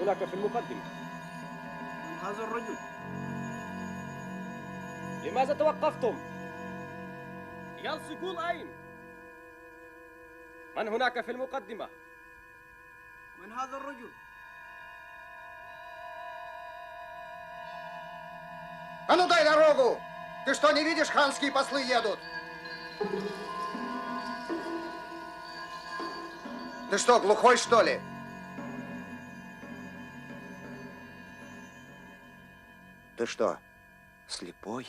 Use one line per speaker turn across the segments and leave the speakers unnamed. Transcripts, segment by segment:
هناك في المقدمة؟
من هذا الرجل؟
لماذا توقفتم؟ يلصقون أين؟ من هناك في المقدمة؟
من هذا الرجل؟
А ну дай дорогу! Ты что, не видишь, ханские послы едут? Ты что, глухой, что ли? Ты что, слепой?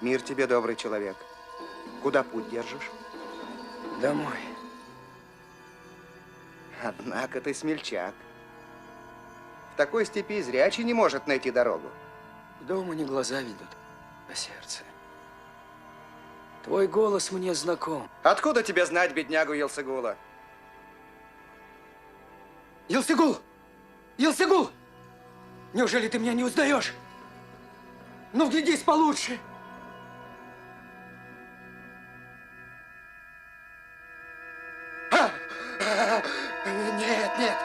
Мир тебе, добрый человек. Куда путь держишь?
Домой.
Однако ты смельчак. В такой степи зрячий не может найти дорогу.
К дому не глаза ведут, а сердце. Твой голос мне знаком.
Откуда тебе знать беднягу Елсыгула?
Елсыгул! Елсыгул! Неужели ты меня не узнаешь? Ну, вглядись получше.
Нет, нет,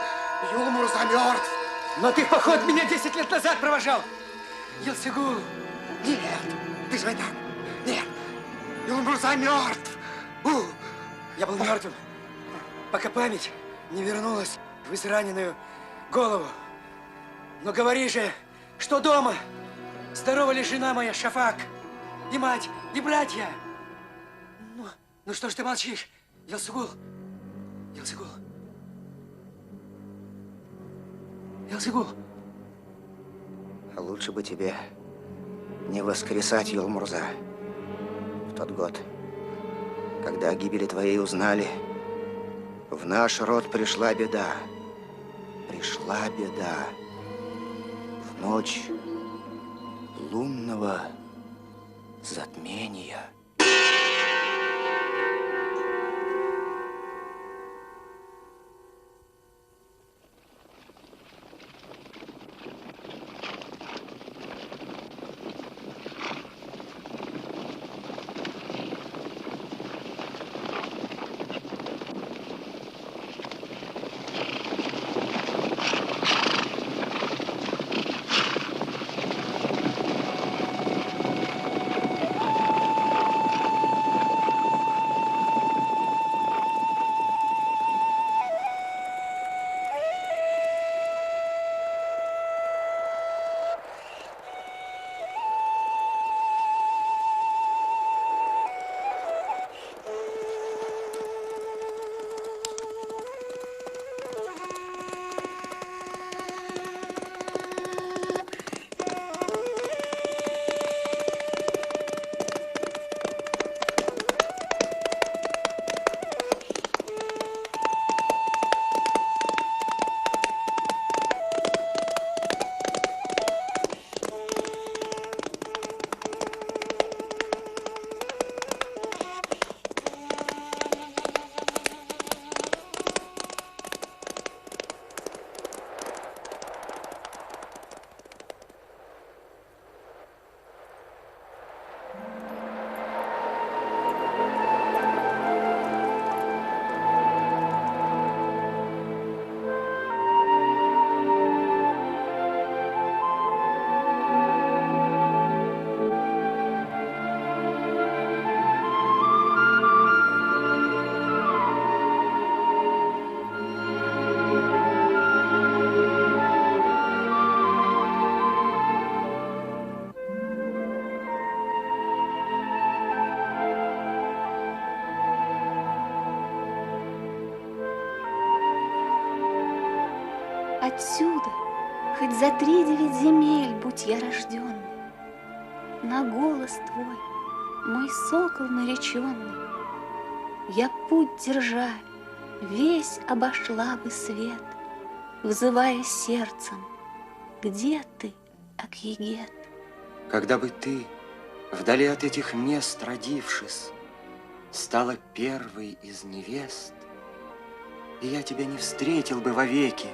Юлмурза мертв.
Но ты в поход меня 10 лет назад провожал. Елсыгул!
Нет, ты же так. Нет, Юлмурза мертв.
Я был мертвым, пока память не вернулась в израненную голову. Но говори же, что дома? Здорова ли жена моя, Шафак? И мать, и братья? Ну что ж ты молчишь, Елсыгул? Елсыгул? Елсыгул?
Лучше бы тебе не воскресать, Юлмурза. В тот год, когда о гибели твоей узнали, в наш род пришла беда. Пришла беда. В ночь лунного затмения.
Отсюда, хоть за 3-9 земель, будь я рожденный, на голос твой, мой сокол нареченный, я путь держа, весь обошла бы свет, взывая сердцем, где ты, Акьегет?
Когда бы ты, вдали от этих мест родившись, стала первой из невест, и я тебя не встретил бы вовеки,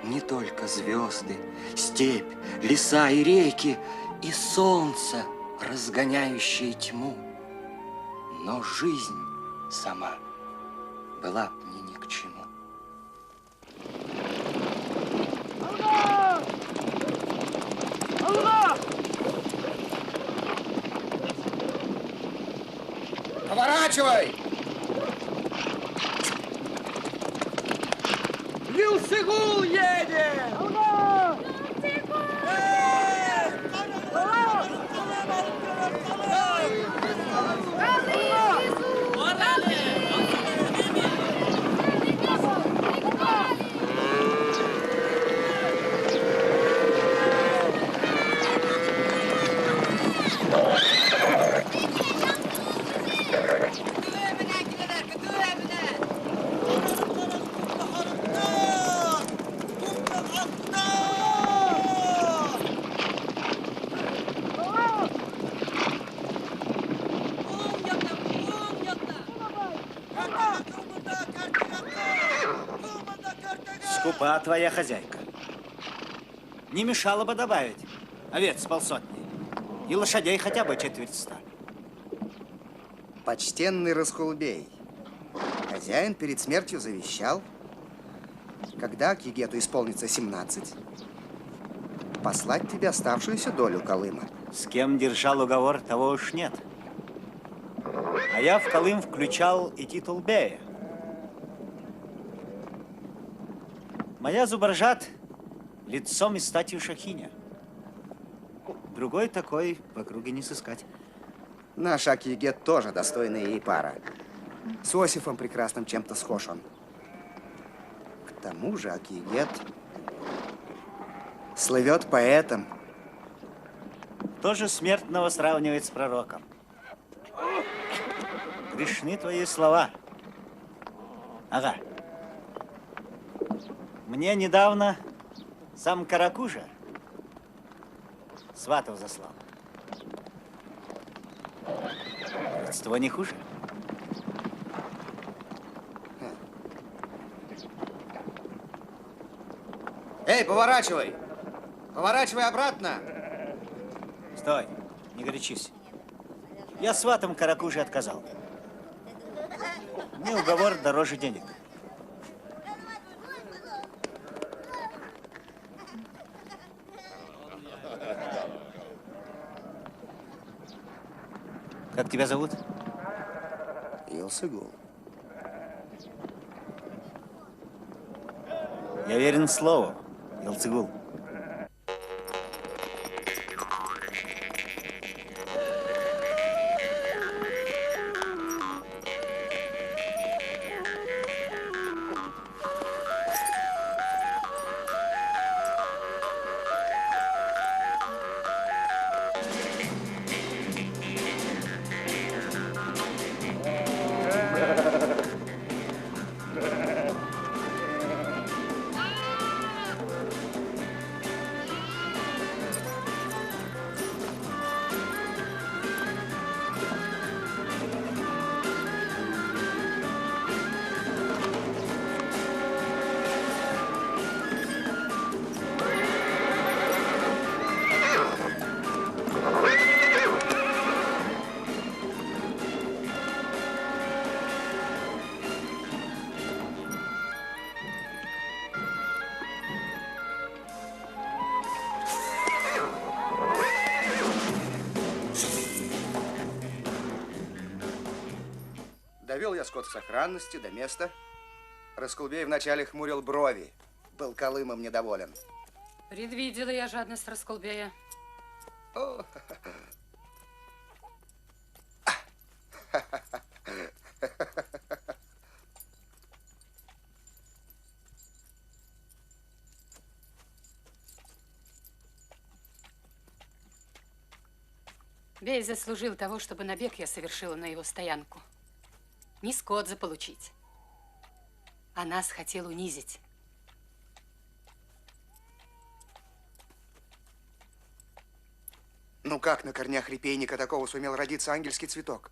не только звезды, степь, леса и реки, и солнце, разгоняющее тьму, но жизнь сама была б мне ни к чему.
Поворачивай!
Елсегул едет!
Скупа твоя хозяйка. Не мешало бы добавить овец с полсотни и лошадей хотя бы четверть ста.
Почтенный Раскулбей, хозяин перед смертью завещал, когда Акигету исполнится 17, послать тебе оставшуюся долю Колыма.
С кем держал уговор, того уж нет. А я в Колым включал и титул бея. Моя Зубаржат лицом и статью шахиня. Другой такой в округе не сыскать.
Наш Акигет тоже достойная ей пара. С Осифом прекрасным чем-то схож он. К тому же Акигет слывет поэтом.
Тоже смертного сравнивает с пророком. Грешны твои слова. Ага. Мне недавно сам Каракужа сватов заслал. Родство не хуже.
Эй, поворачивай! Поворачивай обратно!
Стой, не горячись. Я сватом Каракужи отказал. Мне уговор дороже денег. Как тебя зовут?
Елсегул.
Я верен слову, Елцегул.
Довел я скот в сохранности до места. Раскулбей вначале хмурил брови. Был Колымом недоволен.
Предвидела я жадность Раскулбея.
О,
Бей заслужил того, чтобы набег я совершила на его стоянку. Не скот заполучить, а нас хотел унизить.
Ну как на корнях репейника такого сумел родиться ангельский цветок?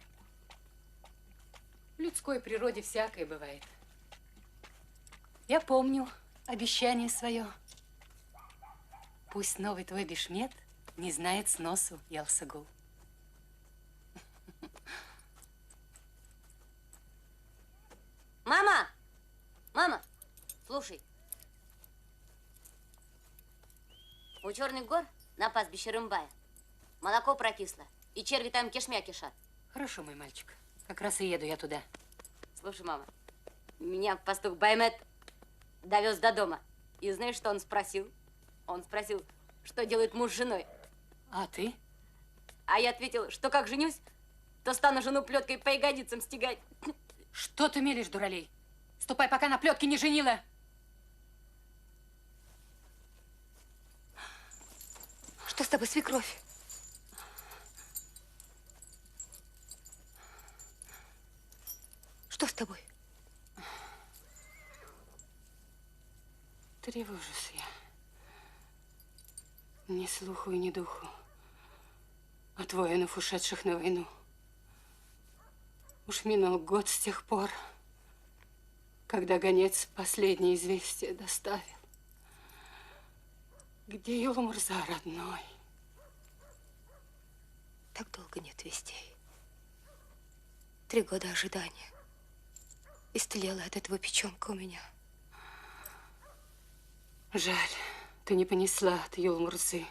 В людской природе всякое бывает. Я помню обещание свое. Пусть новый твой бешмет не знает сносу, Елсегул.
Мама! Мама, слушай. У Черных гор на пастбище Рымбая молоко прокисло, и черви там кишмя кишат.
Хорошо, мой мальчик. Как раз и еду я туда.
Слушай, мама, меня пастух Баймет довез до дома. И знаешь, что он спросил? Он спросил, что делает муж с женой.
А ты?
А я ответил, что как женюсь, то стану жену плеткой по ягодицам стегать.
Что ты мелешь, дуралей? Ступай, пока на плетке не женила.
Что с тобой, свекровь? Что с тобой?
Тревожусь я. Ни слуху и ни духу от воинов, ушедших на войну. Уж минул год с тех пор, когда гонец последнее известие доставил. Где Юлмурза, родной?
Так долго нет вестей. 3 года ожидания. Истлела от этого печенка у меня.
Жаль, ты не понесла от Юлмурзы.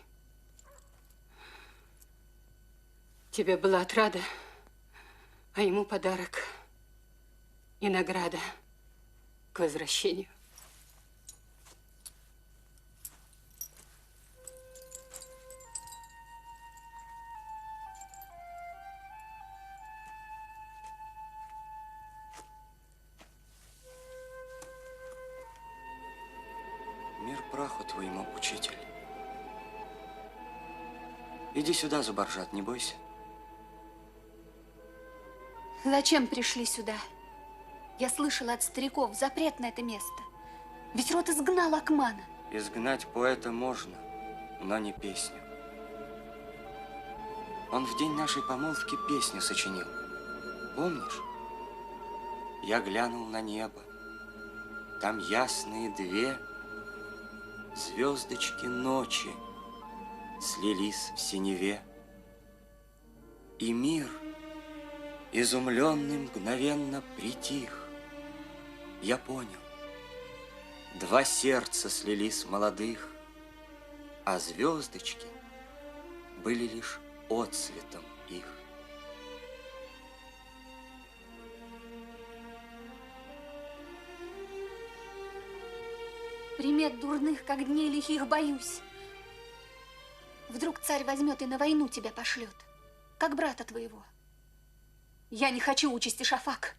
Тебе была отрада, а ему подарок и награда к возвращению.
Мир праху твоему, учитель. Иди сюда, Зубаржат, не бойся.
Зачем пришли сюда? Я слышала от стариков запрет на это место. Ведь род изгнал Акмана.
Изгнать поэта можно, но не песню. Он в день нашей помолвки песню сочинил. Помнишь? Я глянул на небо. Там ясные 2 звездочки ночи слились в синеве. И мир, изумленный, мгновенно притих. Я понял. 2 сердца слились молодых, а звездочки были лишь отцветом их.
Примет дурных, как дней лихих, боюсь. Вдруг царь возьмет и на войну тебя пошлет, как брата твоего. Я не хочу участи, Шафак.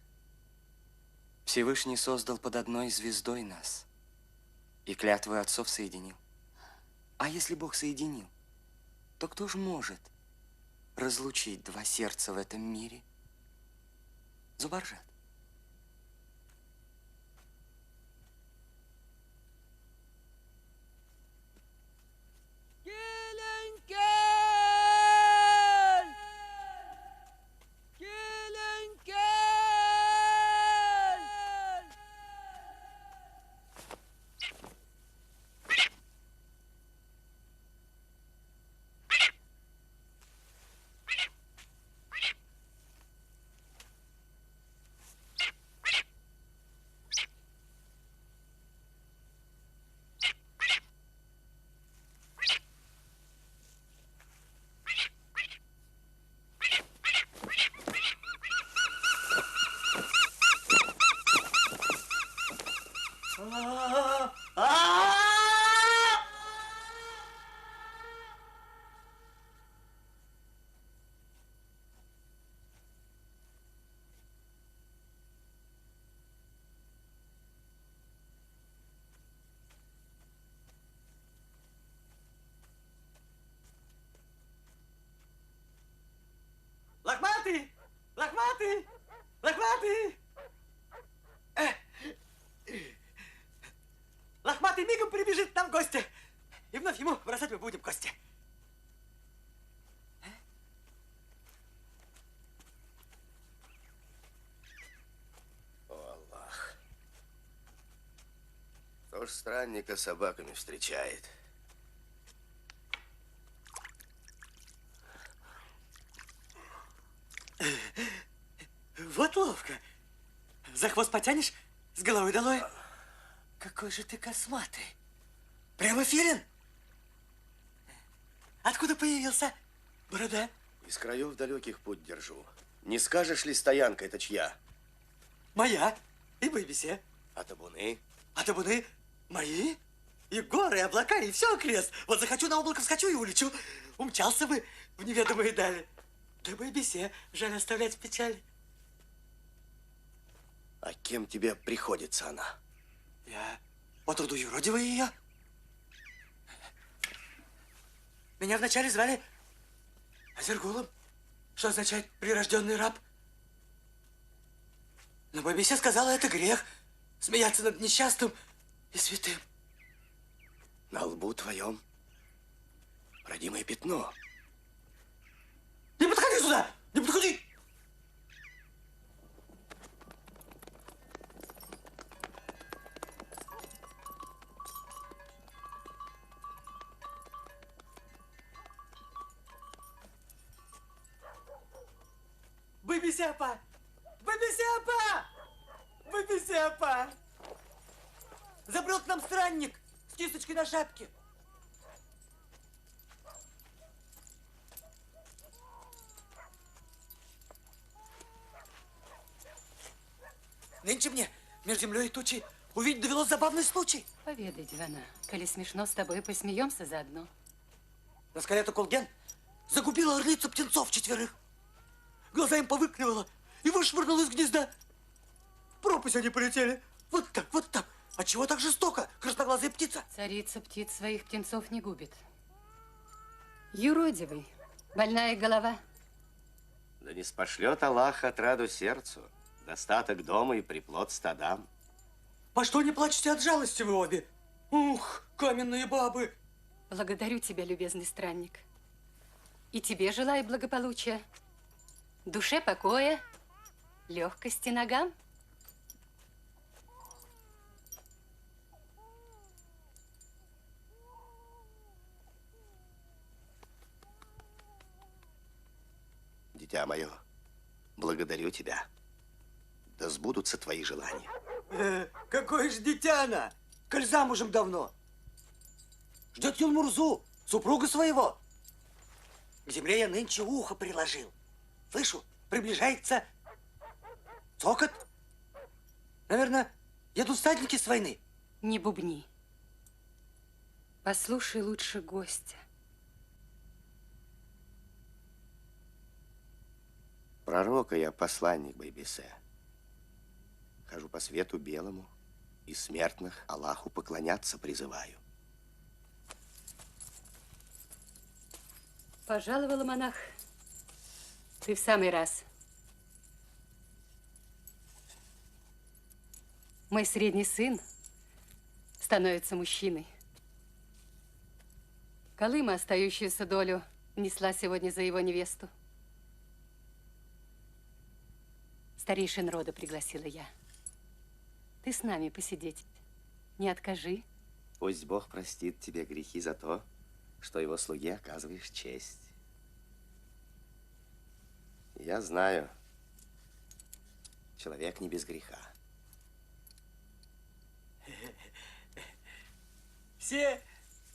Всевышний создал под одной звездой нас и клятвы отцов соединил. А если Бог соединил, то кто ж может разлучить 2 сердца в этом мире? Зубаржат.
Лохматый! Лохматый! Лохматый! Лохматый мигом прибежит нам в гости. И вновь ему бросать мы будем кости.
О, Аллах. Кто ж странника с собаками встречает?
Вот ловко. За хвост потянешь, с головой долой. Какой же ты косматый. Прямо филин. Откуда появился? Борода?
Из краев далеких путь держу. Не скажешь ли, стоянка это чья?
Моя и Бэйбисе.
А табуны?
А табуны мои. И горы, и облака, и все окрест. Вот захочу на облако вскочу и улечу. Умчался бы в неведомые дали. Да Бэйбисе, жаль оставлять в печали.
А кем тебе приходится она?
Я по труду юродивый ее. Меня вначале звали Азергулом, что означает прирожденный раб. Но Бэйбисе сказала, это грех, смеяться над несчастным и святым.
На лбу твоем родимое пятно.
Не подходи сюда! Не подходи! Бэйбисепа! Бэйбисепа! Бэйбисепа! Забрел к нам странник с кисточкой на шапке. Нынче мне между землей и тучей увидеть довелось забавный случай.
Поведай, Дивана, коли смешно, с тобой посмеемся заодно.
На скале Кулген загубила орлица птенцов 4. Глаза им повыклевала и вышвырнула из гнезда. В пропасть они полетели. Вот так, вот так. А чего так жестоко, красноглазая птица?
Царица птиц своих птенцов не губит. Юродивый, больная голова.
Да не спошлет Аллах отраду сердцу, достаток дома и приплод стадам.
По что не плачете от жалости вы обе? Ух, каменные бабы!
Благодарю тебя, любезный странник. И тебе желаю благополучия, душе покоя, легкости ногам.
Дитя мое, благодарю тебя. Да сбудутся твои желания.
Какое ж дитя она, коль замужем давно. Ждет Юлмурзу, супруга своего. К земле я нынче ухо приложил. Слышу, приближается цокот. Наверное, едут стадники с войны.
Не бубни. Послушай лучше гостя.
Пророка я, посланник Бэйбисе. Хожу по свету белому, и смертных Аллаху поклоняться призываю.
Пожаловала, монах. Ты в самый раз. Мой средний сын становится мужчиной. Колыма, остающуюся долю, несла сегодня за его невесту. Старейшин рода пригласила я. Ты с нами посидеть. Не откажи.
Пусть Бог простит тебе грехи за то, что его слуге оказываешь честь. Я знаю, человек не без греха.
Все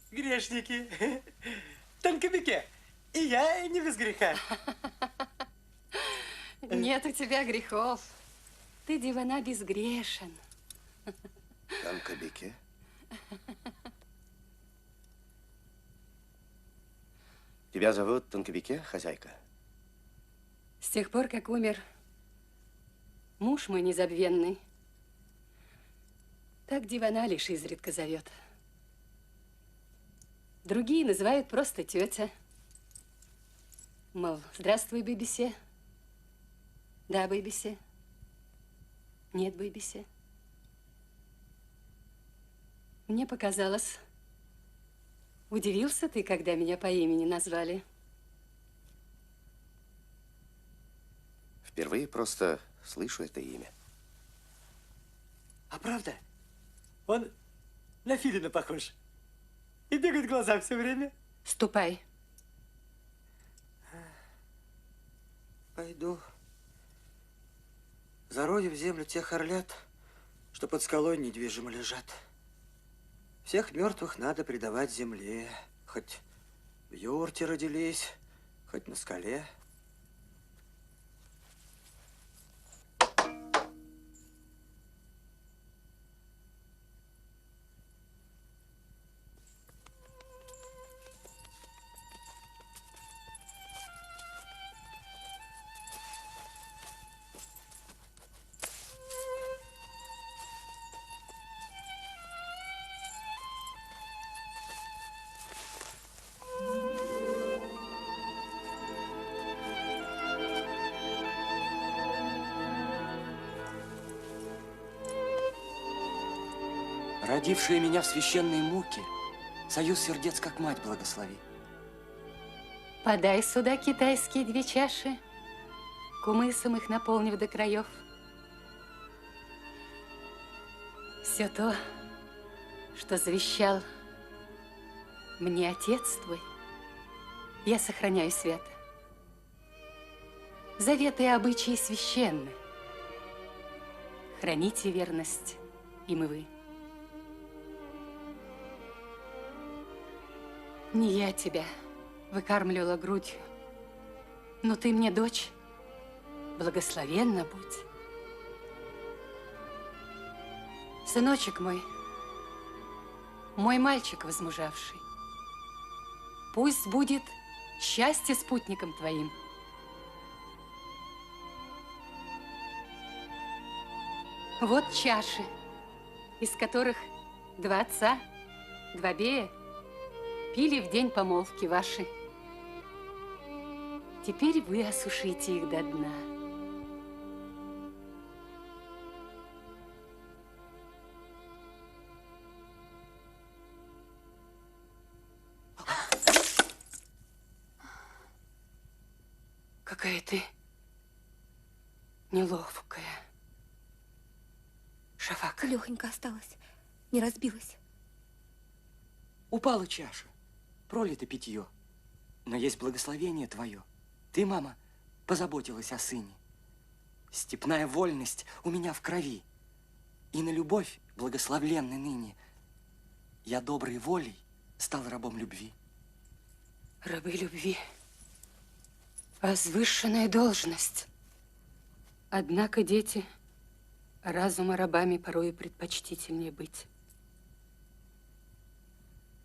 грешники. Тонкобеке. И я не без греха.
Нет у тебя грехов. Ты, Дивана, безгрешен.
Тонкобеке? Тебя зовут Тонкобеке, хозяйка?
С тех пор, как умер муж мой незабвенный, так Дивана лишь изредка зовет. Другие называют просто тетя. Мол, здравствуй, Бэйбисе. Да, Бэйбисе. Нет, Бэйбисе. Мне показалось, удивился ты, когда меня по имени назвали.
Впервые просто слышу это имя.
А правда? Он на филина похож. И бегает глаза все время.
Ступай.
Пойду. Зарою в землю тех орлят, что под скалой недвижимо лежат. Всех мертвых надо предавать земле. Хоть в юрте родились, хоть на скале.
родившая меня в священной муке, союз сердец, как мать, благослови.
Подай сюда китайские 2 чаши, кумысом их наполнив до краев. Все то, что завещал мне отец твой, я сохраняю свято. Заветы и обычаи священны. Храните верность им и вы. Не я тебя выкармливала грудью, но ты мне, дочь, благословенна будь. Сыночек мой мальчик возмужавший, пусть будет счастье спутником твоим. Вот чаши, из которых 2 отца, 2 бея пили в день помолвки вашей. Теперь вы осушите их до дна. Какая ты неловкая. Шафак.
Легонько осталось, не разбилась.
Упала чаша, пролито питье, но есть благословение твое. Ты, мама, позаботилась о сыне. Степная вольность у меня в крови. И на любовь, благословленной ныне, я доброй волей стал рабом любви.
Рабы любви. Возвышенная должность. Однако, дети, разума рабами порою предпочтительнее быть.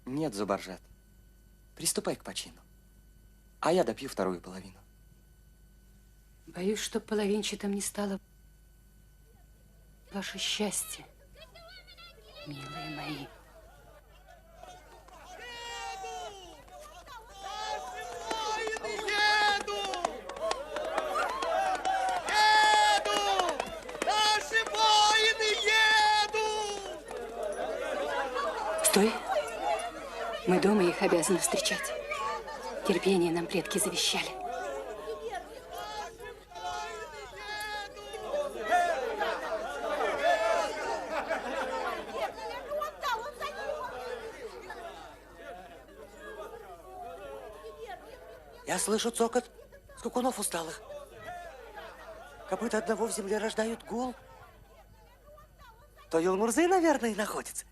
Нет, Зубаржат, приступай к почину, а я допью 2 половину.
Боюсь, что половинчатым не стало ваше счастье, милые мои. Стой! Мы дома их обязаны встречать. Терпение нам предки завещали.
Я слышу цокот скакунов усталых. Копыта одного в земле рождают гул. То Юлмурзы, наверное, и находится.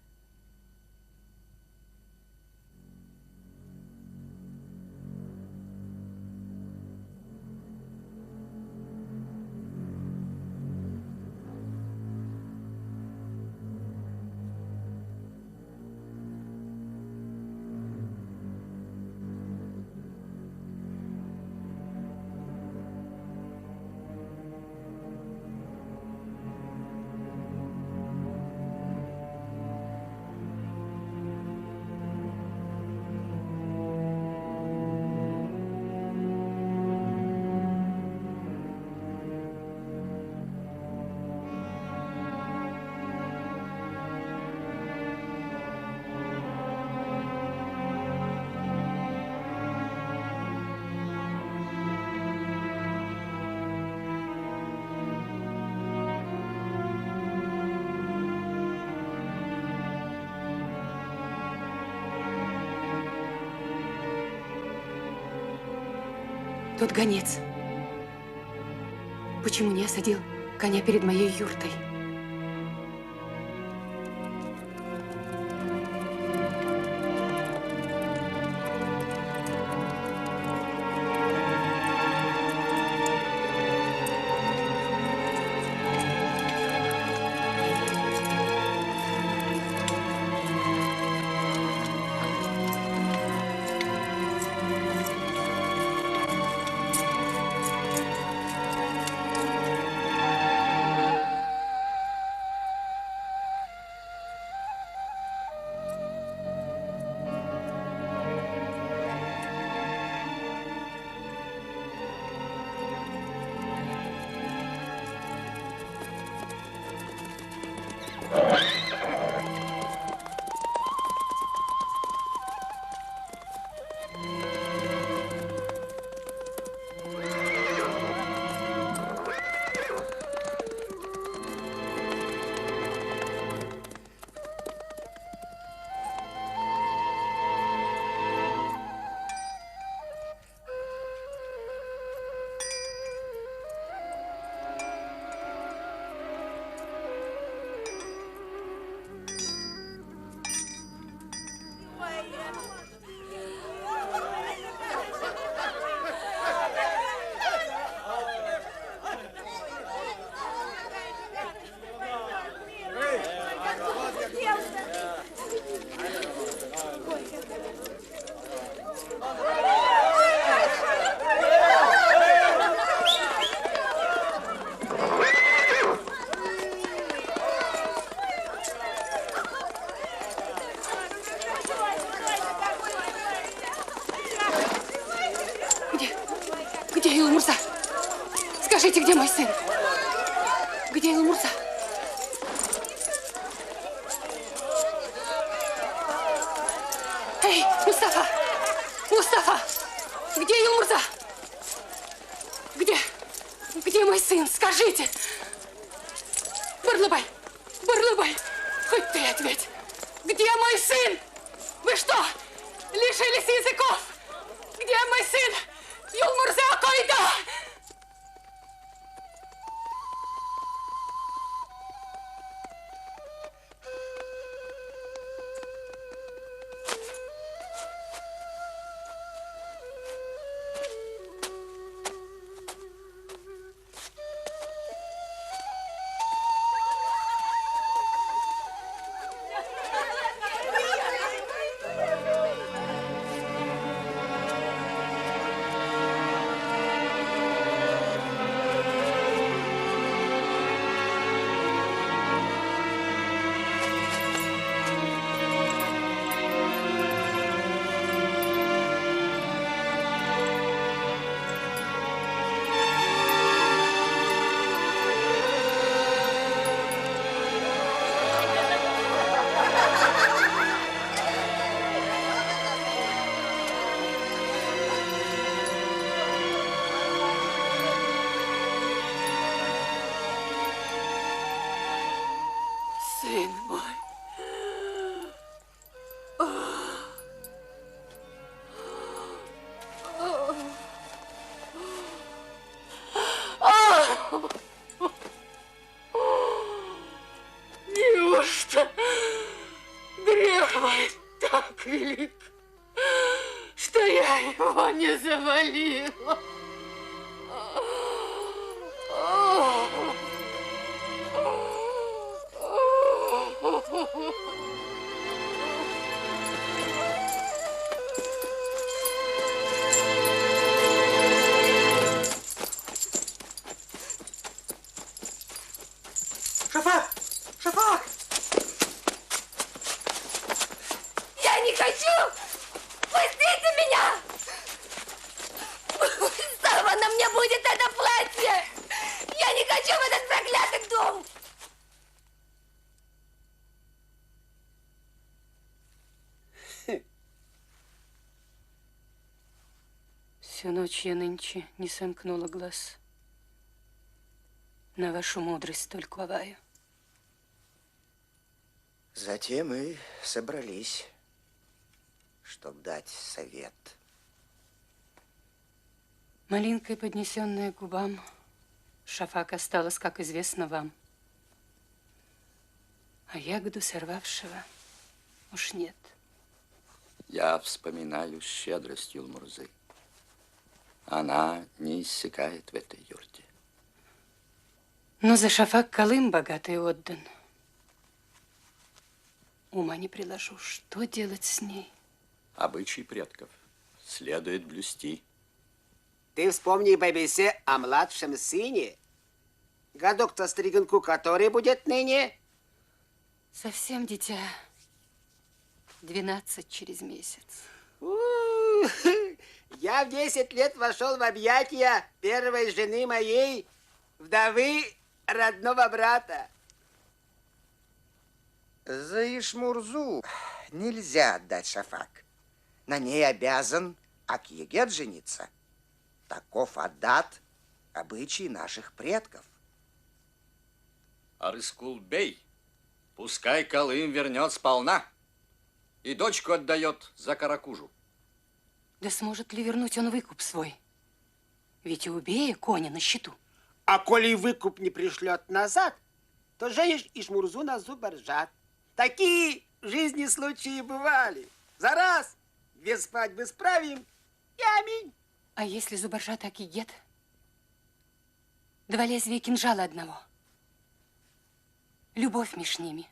Тот гонец. Почему не осадил коня перед моей юртой? Где Илмурза? Скажите, где мой сын? Где Илмурза? Эй, Мустафа! Мустафа! Где Илмурза? Где? Где мой сын? Скажите! Барлыбай! Барлыбай! Хоть ты ответь! Где мой сын? Вы что, лишились языков? Где мой сын? Юлмурза Койда! Сын мой. Неужто грех мой так велик, что я его не завалила?
Шафак! Шафак!
Я не хочу! Пустите меня! Сама на мне будет это платье! Я не хочу в этот проклятый дом!
Всю ночь я нынче не сомкнула глаз. На вашу мудрость только уповаю.
Затем мы собрались, чтобы дать совет.
Малинкой, поднесенная к губам, Шафак осталась, как известно вам. А ягоду сорвавшего уж нет.
Я вспоминаю щедрость Юлмурзы. Она не иссякает в этой юрте.
Но за Шафак Колым богатый отдан. Ума не приложу, что делать с ней?
Обычай предков следует блюсти.
Ты вспомни, Бэбисе, о младшем сыне. Годок-то стригунку, который будет ныне?
Совсем дитя. 12 через месяц.
Я в 10 лет вошел в объятия первой жены моей, вдовы родного брата.
За Ишмурзу нельзя отдать Шафак. На ней обязан Акъегет жениться. Таков адат, обычай наших предков.
Арыскул-бей, пускай Колым вернет сполна и дочку отдает за Каракужу.
Да сможет ли вернуть он выкуп свой? Ведь у Убея кони на счету.
А коли выкуп не пришлет назад, то женишь Ишмурзу на Зубаржат. Такие в жизни случаи бывали. За раз без свадьбы справим и аминь.
А если Зубаржат Акъегет? Два лезвия кинжала одного. Любовь меж ними.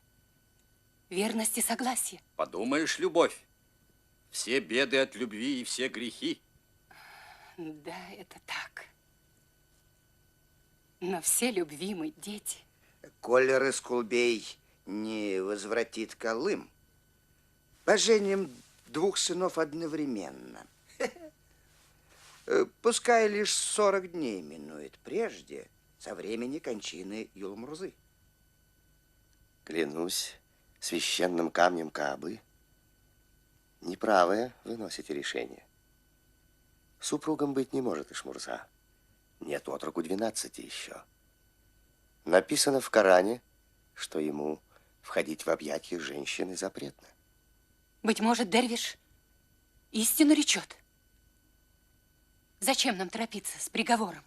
Верность и согласие.
Подумаешь, любовь. Все беды от любви и все грехи.
Да, это так. Но все любви мы дети.
Коль Рыскулбей не возвратит Колым, поженим двух сынов одновременно. Пускай лишь 40 дней минует прежде, со времени кончины Юлмурзы.
Клянусь священным камнем Каабы, неправое выносите решение. Супругом быть не может Ишмурза. Нет отроку 12 еще. Написано в Коране, что ему входить в объятия женщины запретно.
Быть может, Дервиш истину речет. Зачем нам торопиться с приговором?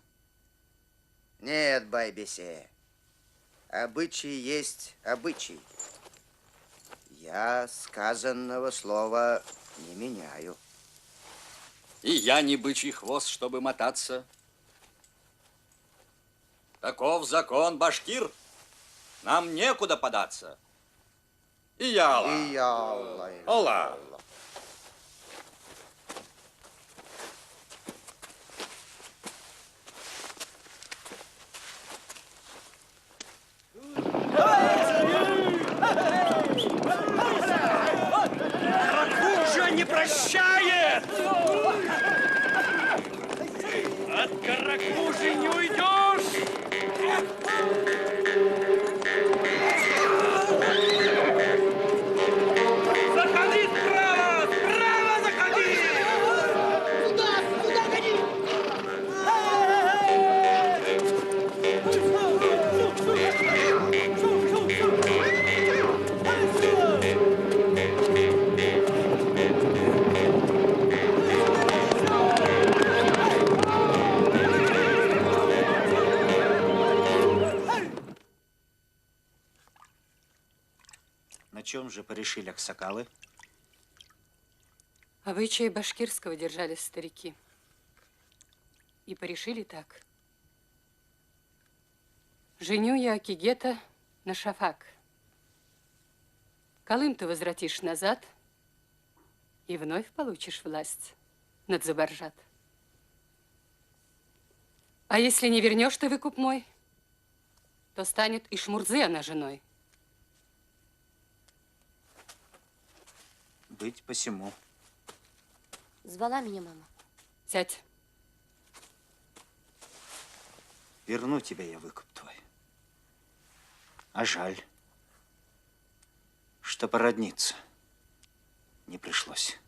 Нет, Байбисе, обычай есть обычай. Я сказанного слова не меняю.
И я не бычий хвост, чтобы мотаться. Таков закон, башкир. Нам некуда податься. И я Аллах.
И я Аллах.
Аллах.
Каракужа не прощает! От Каракужи не уйдешь! Заходи справа! Справа заходи! Куда гони?
На чем же порешили аксакалы?
Обычаи башкирского держались старики. И порешили так. Женю я Акигета на Шафак. Колым ты возвратишь назад и вновь получишь власть над Зубаржат. А если не вернешь ты выкуп мой, то станет Ишмурзы она женой.
Быть посему.
Звала меня мама.
Сядь.
Верну тебе я выкуп твой. А жаль, что породниться не пришлось.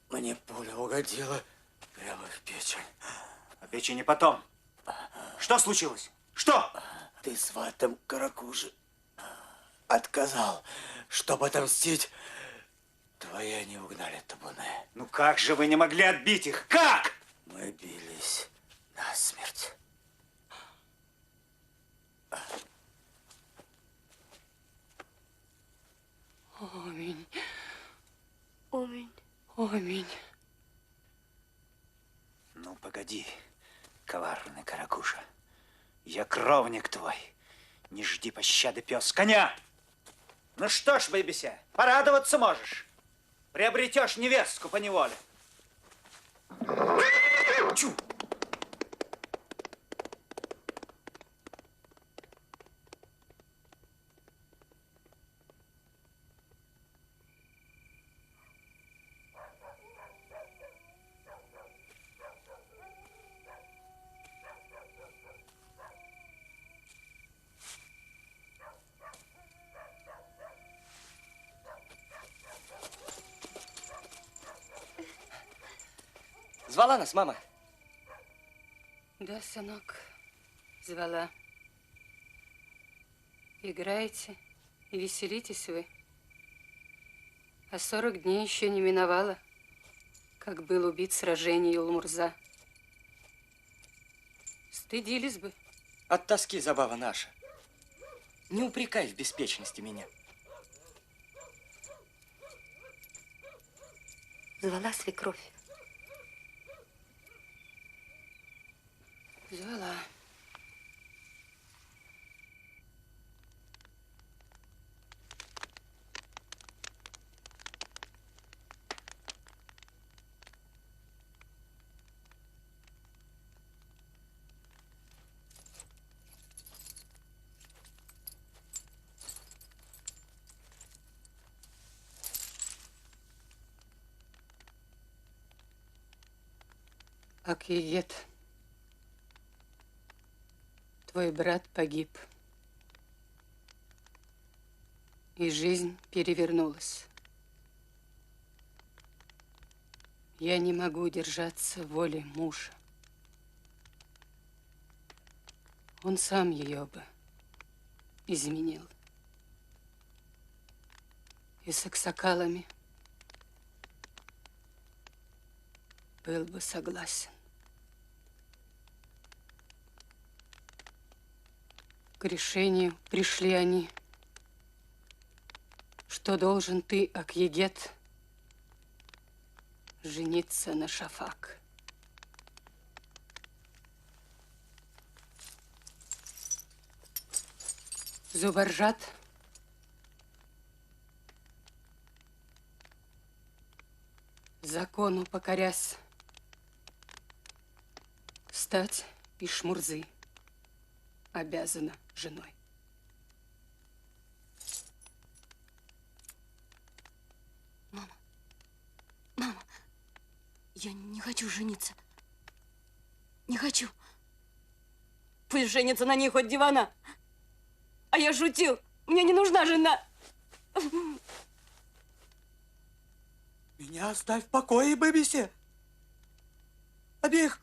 Мне пуля угодила прямо в печень.
А печени потом. Что случилось? Что?
Ты сватом Каракужи отказал, чтобы отомстить. Твои они угнали табуны.
Ну как же вы не могли отбить их? Как?
Мы бились насмерть.
Аминь.
Аминь.
Аминь.
Ну, погоди, коварный Каракуша. Я кровник твой. Не жди пощады, пес. Коня! Ну что ж, Байбися, порадоваться можешь. Приобретешь невестку по неволе. Чу!
Звала нас мама?
Да, сынок, звала. Играете и веселитесь вы. А 40 дней еще не миновало, как был убит в сражении Юлмурза. Стыдились бы.
От тоски забава наша. Не упрекай в беспечности меня.
Звала свекровь.
Звала. Акиет, твой брат погиб. И жизнь перевернулась. Я не могу держаться воли мужа. Он сам ее бы изменил. И с аксакалами был бы согласен. К решению пришли они, что должен ты, Акьегет, жениться на Шафак. Зубаржат закону покорясь, стать Ишмурзы обязана женой.
Мама, я не хочу жениться. Не хочу. Пусть женится на ней хоть дивана. А я шутил. Мне не нужна жена.
Меня оставь в покое, Бэбисе. Обеих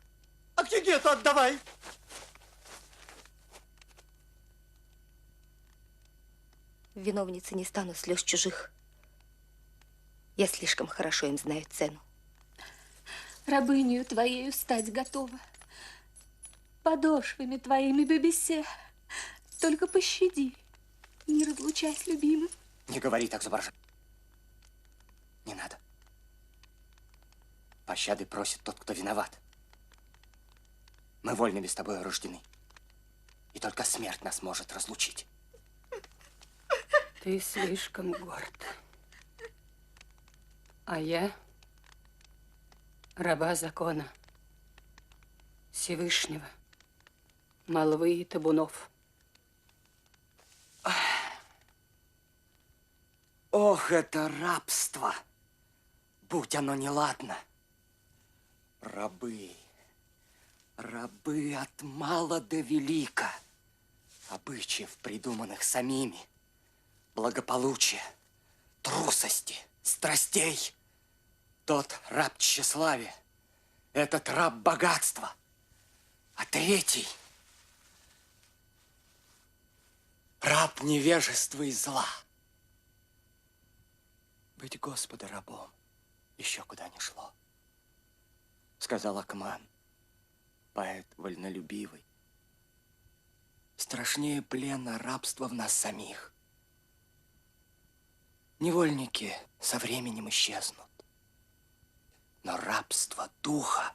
Акьегету отдавай.
Виновницей не стану слез чужих. Я слишком хорошо им знаю цену.
Рабынею твоею стать готова. Подошвами твоими, Бебесе. Только пощади. Не разлучай с любимым.
Не говори так, Зубаржат. Не надо. Пощады просит тот, кто виноват. Мы вольными с тобой рождены. И только смерть нас может разлучить.
Ты слишком горд. А я раба закона, Всевышнего, молвы и табунов.
Ох, это рабство! Будь оно неладно. Рабы, рабы от мала до велика, обычаев, придуманных самими, благополучия, трусости, страстей. Тот раб тщеславия, этот раб богатства, а третий раб невежества и зла. Быть Господа рабом еще куда ни шло, сказал Акман, поэт вольнолюбивый. Страшнее плена рабства в нас самих. Невольники со временем исчезнут, но рабство духа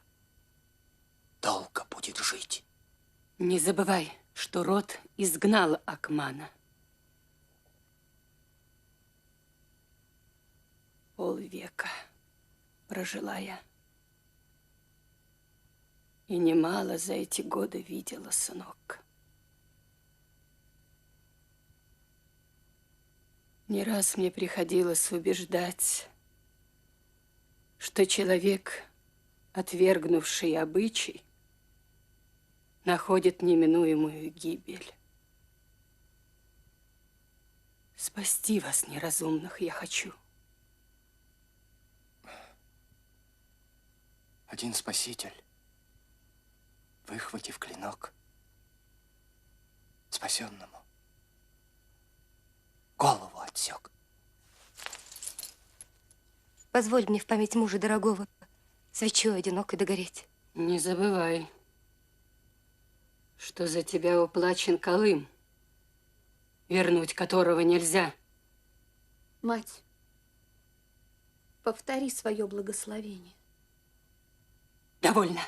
долго будет жить.
Не забывай, что род изгнал Акмана. Полвека прожила я. И немало за эти годы видела, сынок. Не раз мне приходилось убеждать, что человек, отвергнувший обычай, находит неминуемую гибель. Спасти вас, неразумных, я хочу.
Один спаситель, выхватив клинок, спасенному голову отсек.
Позволь мне в память мужа дорогого свечой одинокой догореть.
Не забывай, что за тебя уплачен Колым, вернуть которого нельзя.
Мать, повтори свое благословение.
Довольно.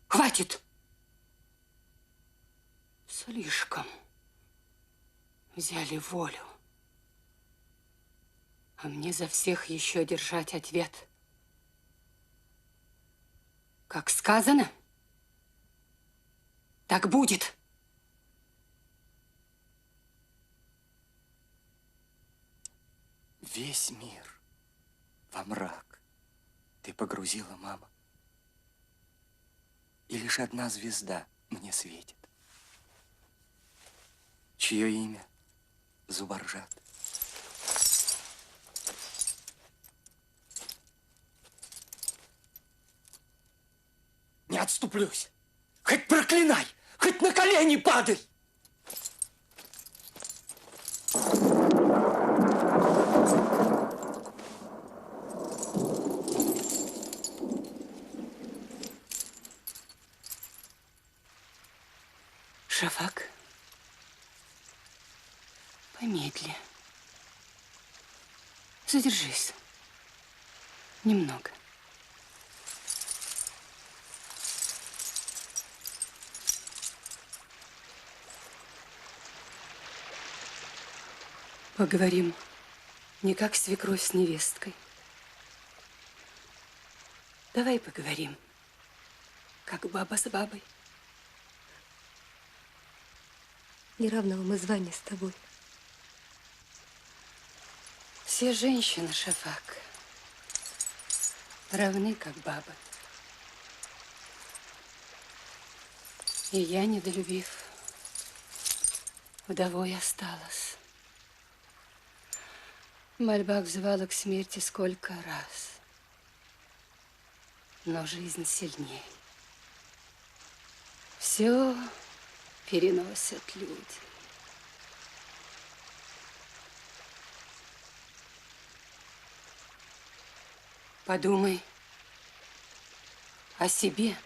Хватит. Слишком взяли волю. А мне за всех еще держать ответ. Как сказано, так будет.
Весь мир во мрак. ты погрузила, мама. И лишь одна звезда мне светит, чье имя Зубаржат.
Не отступлюсь. Хоть проклинай, хоть на колени падай.
Шафак, помедли. Задержись. Немного. Поговорим не как свекровь с невесткой. Давай поговорим, как баба с бабой.
Неравного мы звания с тобой.
Все женщины, Шафак, равны, как бабы. И я, недолюбив, вдовой осталась. В мольбах взывала к смерти сколько раз. Но жизнь сильней. Все переносят люди. Подумай о себе.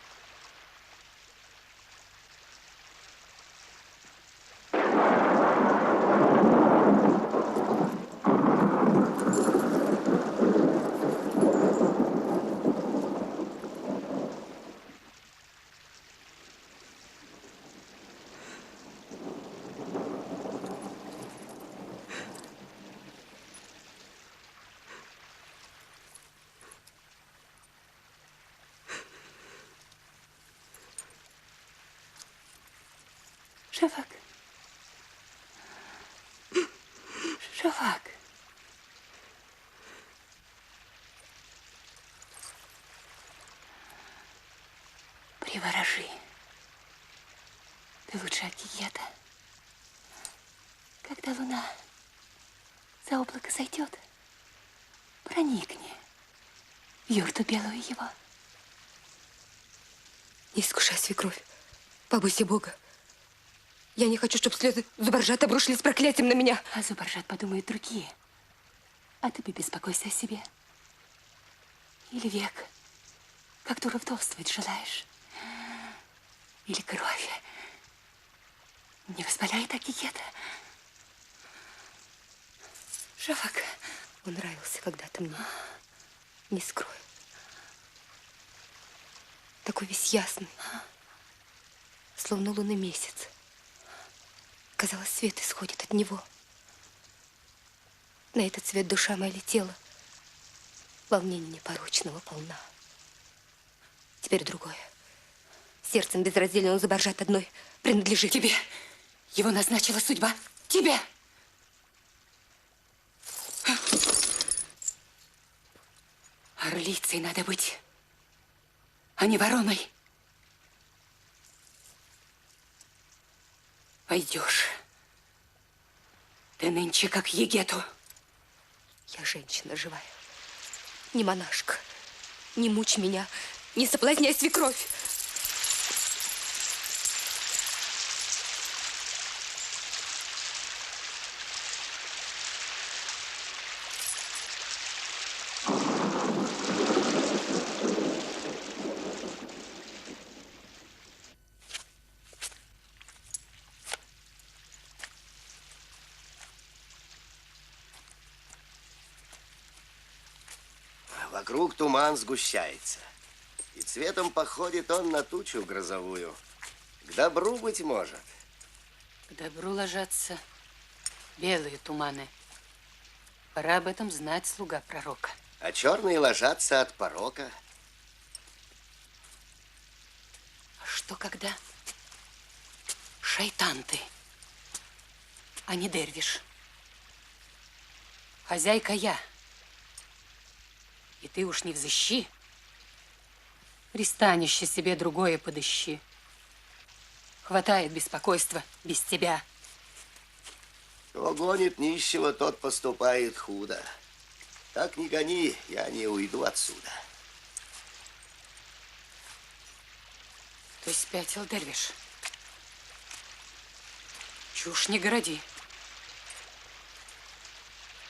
Шафак. Шафак. Приворожи. Ты лучше от Гиета. Когда луна за облако зайдет, проникни в юрту белую его.
Не искушай, свекровь. Побойся Бога. Я не хочу, чтобы слезы Зубаржат обрушились проклятием на меня.
А Зубаржат подумают другие. А ты беспокойся о себе. Или век, как дура вдовствовать желаешь. Или кровь. Не воспаляет Агиета. Шафак.
Он нравился когда-то мне. Не скрою. Такой весь ясный. Словно лунный месяц. Казалось, свет исходит от него. На этот свет душа моя летела. Волнение непорочного полна. Теперь другое. Сердцем безраздельно он Зубаржат одной принадлежит.
Тебе его назначила судьба. Тебе! Орлицей надо быть, а не вороной. Пойдешь. Ты нынче как Егету.
Я женщина живая. Не монашка. Не мучь меня. Не соблазняй свекровь.
Вокруг туман сгущается, и цветом походит он на тучу грозовую. К добру, быть может.
К добру ложатся белые туманы. Пора об этом знать, слуга пророка.
А черные ложатся от порока.
А что когда шайтан ты, а не дервиш? Хозяйка я. И ты уж не взыщи,
Пристанище себе другое подыщи. Хватает беспокойства без тебя.
Кто гонит нищего, тот поступает худо. Так не гони, я не уйду отсюда.
Ты спятил, Дервиш. Чушь не городи.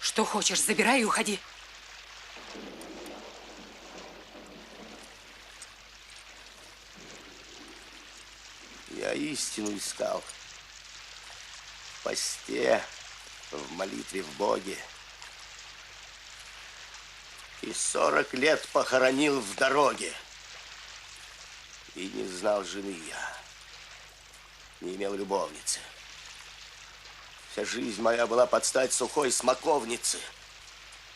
Что хочешь, забирай и уходи.
Я истину искал. В посте, в молитве в Боге. И 40 лет похоронил в дороге. И не знал жены я. Не имел любовницы. Вся жизнь моя была под стать сухой смоковницы.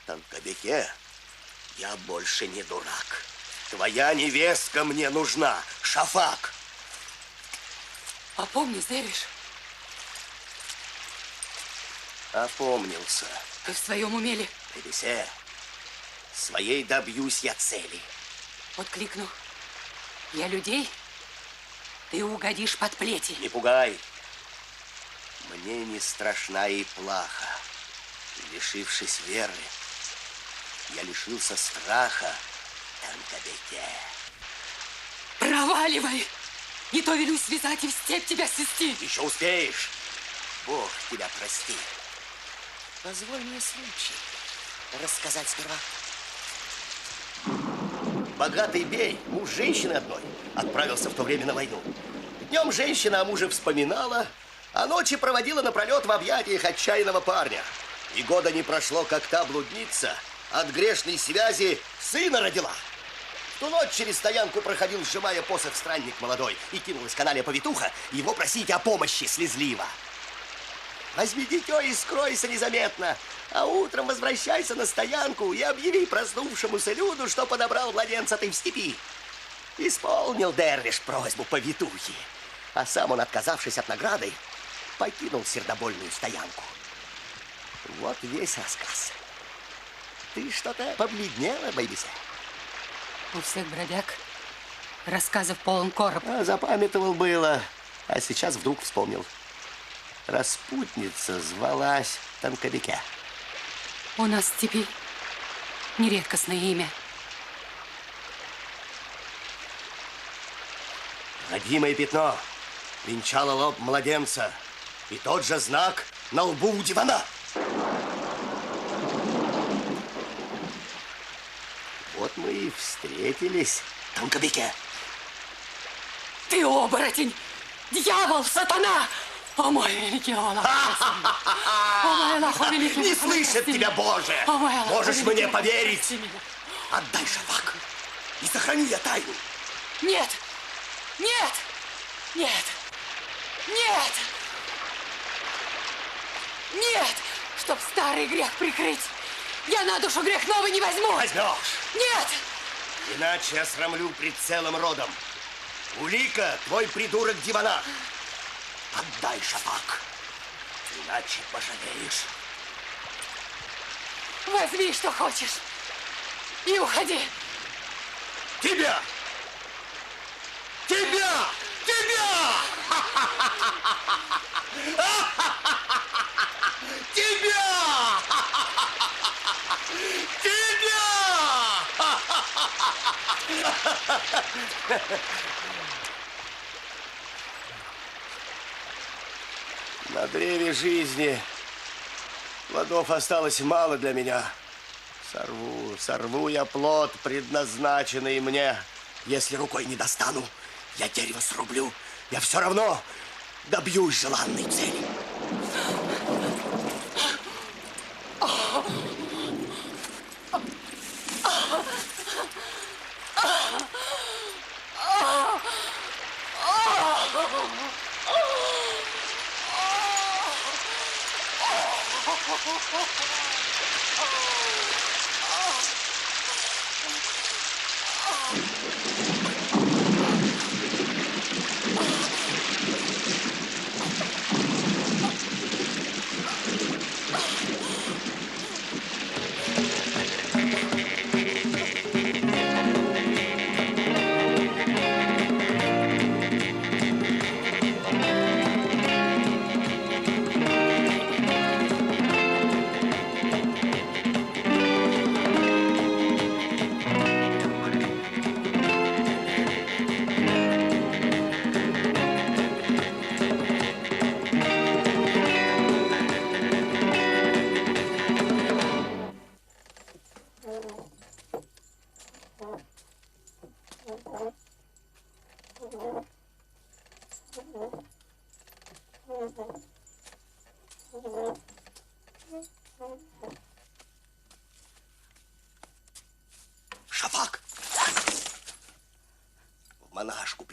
Танкобеке, я больше не дурак. Твоя невестка мне нужна, Шафак.
Опомнись, Дервиш.
Опомнился.
Ты в своем уме ли?
Бебисе, своей добьюсь я цели.
Вот кликну. Я людей, ты угодишь под плети.
Не пугай. Мне не страшна и плаха. Лишившись веры, я лишился страха, Танкобеке.
Проваливай! Не то велю связать и в степь тебя свести.
Еще успеешь. Бог тебя прости. Позволь мне случай рассказать сперва. Богатый бей, муж женщины одной, отправился в то время на войну. Днем женщина о муже вспоминала, а ночи проводила напролет в объятиях отчаянного парня. И года не прошло, как та блудница от грешной связи сына родила. В ту ночь через стоянку проходил, сжимая посох, странник молодой, и кинулась каналья повитуха его просить о помощи слезливо. Возьми дитё и скройся незаметно, а утром возвращайся на стоянку и объяви проснувшемуся люду, что подобрал младенца ты в степи. Исполнил Дервиш просьбу повитухи, а сам он, отказавшись от награды, покинул сердобольную стоянку. Вот весь рассказ. Ты что-то побледнела, Бэйбисе?
У всех бродяг рассказов полон короб.
Запамятовал было, а сейчас вдруг вспомнил. Распутница звалась Танкобеке.
У нас в степи нередкостное имя.
Родимое пятно венчало лоб младенца, и тот же знак на лбу у дивана. Вот мы и встретились, Танкобеке.
Ты оборотень! Дьявол, сатана! О, мой великий Аллах!
Не слышит тебя, Боже! Можешь мне поверить? Отдай Шафак, и сохраню я тайну.
Нет! Нет! Нет! Нет! Нет! Чтоб старый грех прикрыть, я на душу грех новый не возьму!
Возьмешь!
Нет!
Иначе я срамлю пред целым родом. Улика, твой придурок дивана. Отдай Шафак, иначе пожалеешь.
Возьми, что хочешь, и уходи.
Тебя! Тебя! Тебя! Тебя! Тебя! На древе жизни плодов осталось мало для меня. Сорву я плод, предназначенный мне. Если рукой не достану, я дерево срублю. Я все равно добьюсь желанной цели.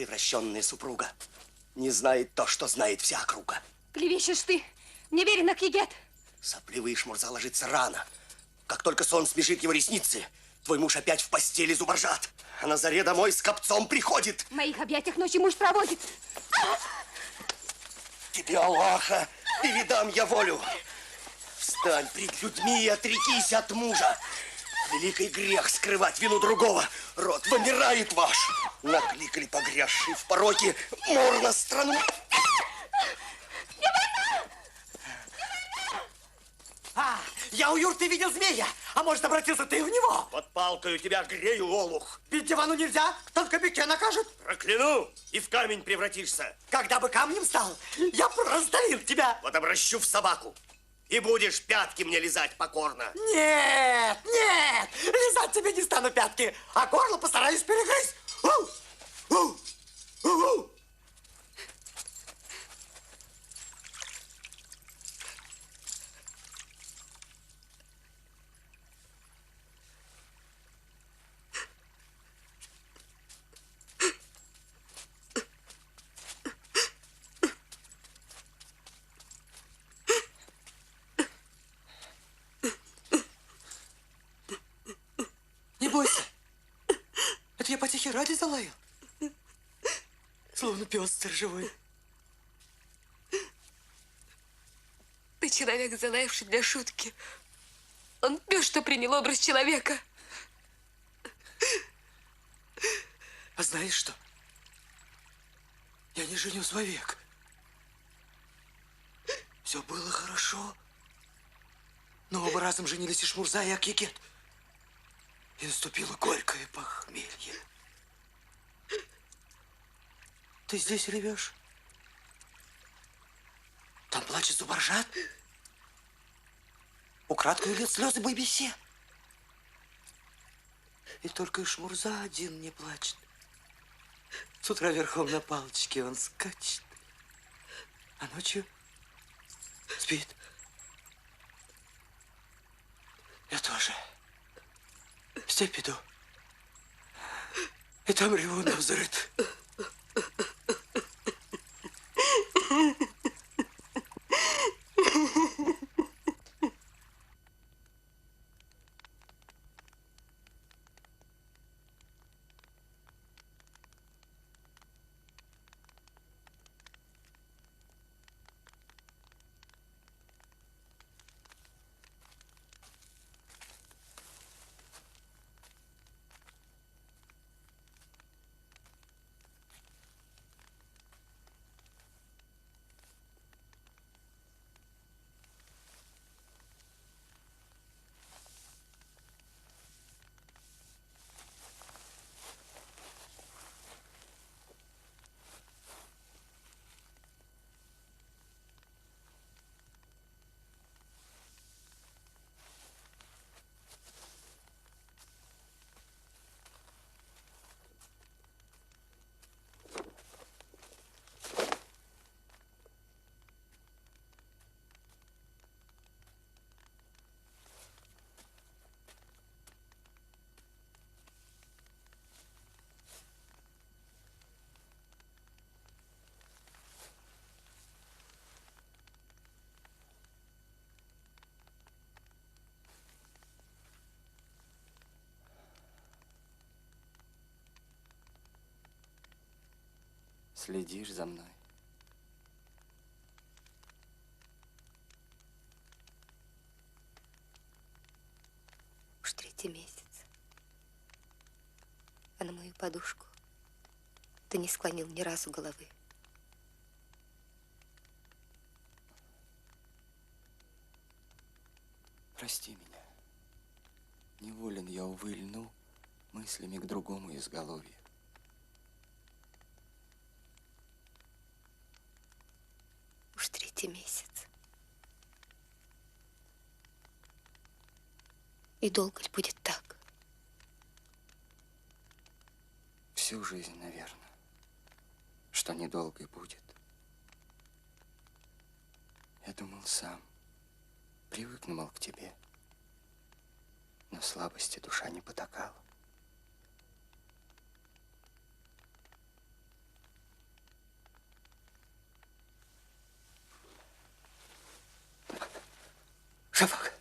превращенная супруга не знает то, что знает вся округа.
Клевещешь ты, неверен Акигет.
Сопливый Шмурза ложится рано. Как только сон смешит его ресницы, твой муж опять в постели зубаржат. А на заре домой с копцом приходит.
В моих объятиях ночью муж проводит.
Тебе, Аллаха, передам я волю. Встань пред людьми и отрекись от мужа. Великий грех скрывать вину другого. Род вымирает ваш. Накликали погрязшие в пороке мор на страну.
Я у юрты видел змея. А может, обратился ты в него?
Под палкою тебя грею, олух.
Бить дивану нельзя, только Беке накажет.
Прокляну, и в камень превратишься.
Когда бы камнем стал, я бы раздавил тебя.
Вот обращу в собаку. И будешь пятки мне лизать покорно.
Нет, нет, лизать тебе не стану пятки, а горло постараюсь перегрызть. Не бойся. Это я потехи ради залаял. Словно пес сторожевой.
Ты человек, залаявший для шутки. Он пес, что принял образ человека.
А знаешь что? Я не женюсь вовек. Все было хорошо. Но оба разом женились и Шмурза, и Акигет. И наступило горькое похмелье. Ты здесь ревешь? Там плачет Зубаржат. Украдкой льет слезы Байбисе. И только Шмурза один не плачет. С утра верхом на палочке он скачет, а ночью спит. Я тоже в степь иду. И там реву на взрыт.
Следишь за мной.
Уж 3-й месяц. А на мою подушку ты не склонил ни разу головы.
Прости меня. Неволен я, увы, льну мыслями к другому изголовью.
Уж 3-й месяц. И долго ли будет так?
Всю жизнь, наверное, что недолго и будет. Я думал сам, привыкну, мол, к тебе. Но слабости душа не потакала.
Шафак.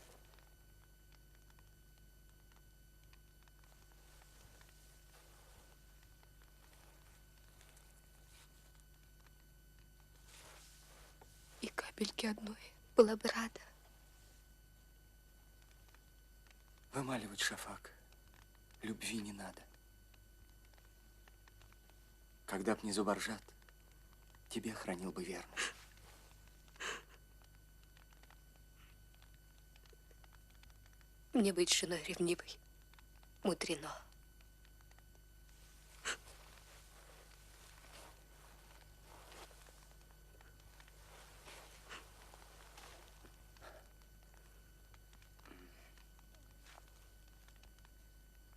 И капельки одной была бы рада.
Вымаливать, Шафак, любви не надо. Когда б не Зубаржат, тебе хранил бы верно.
Мне быть женой ревнивой мудрено.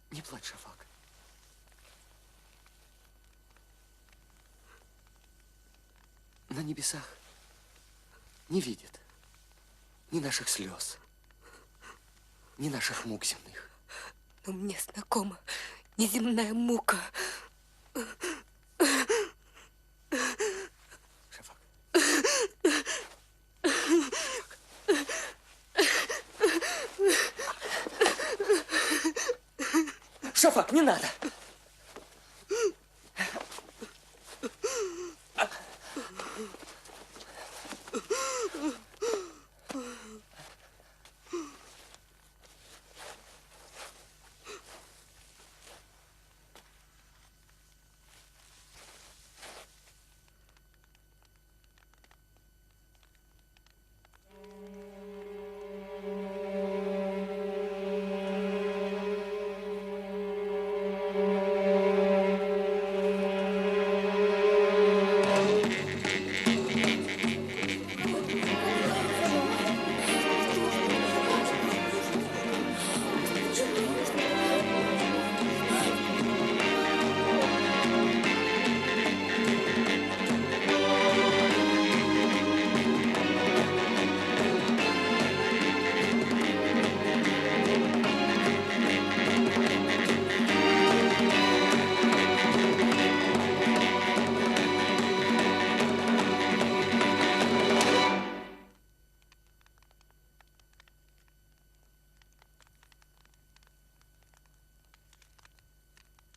Не плачь, Шафак. На небесах не видят ни наших слез, ни наших мук земных.
Но мне знакома неземная мука.
Шафак. Шафак, не надо!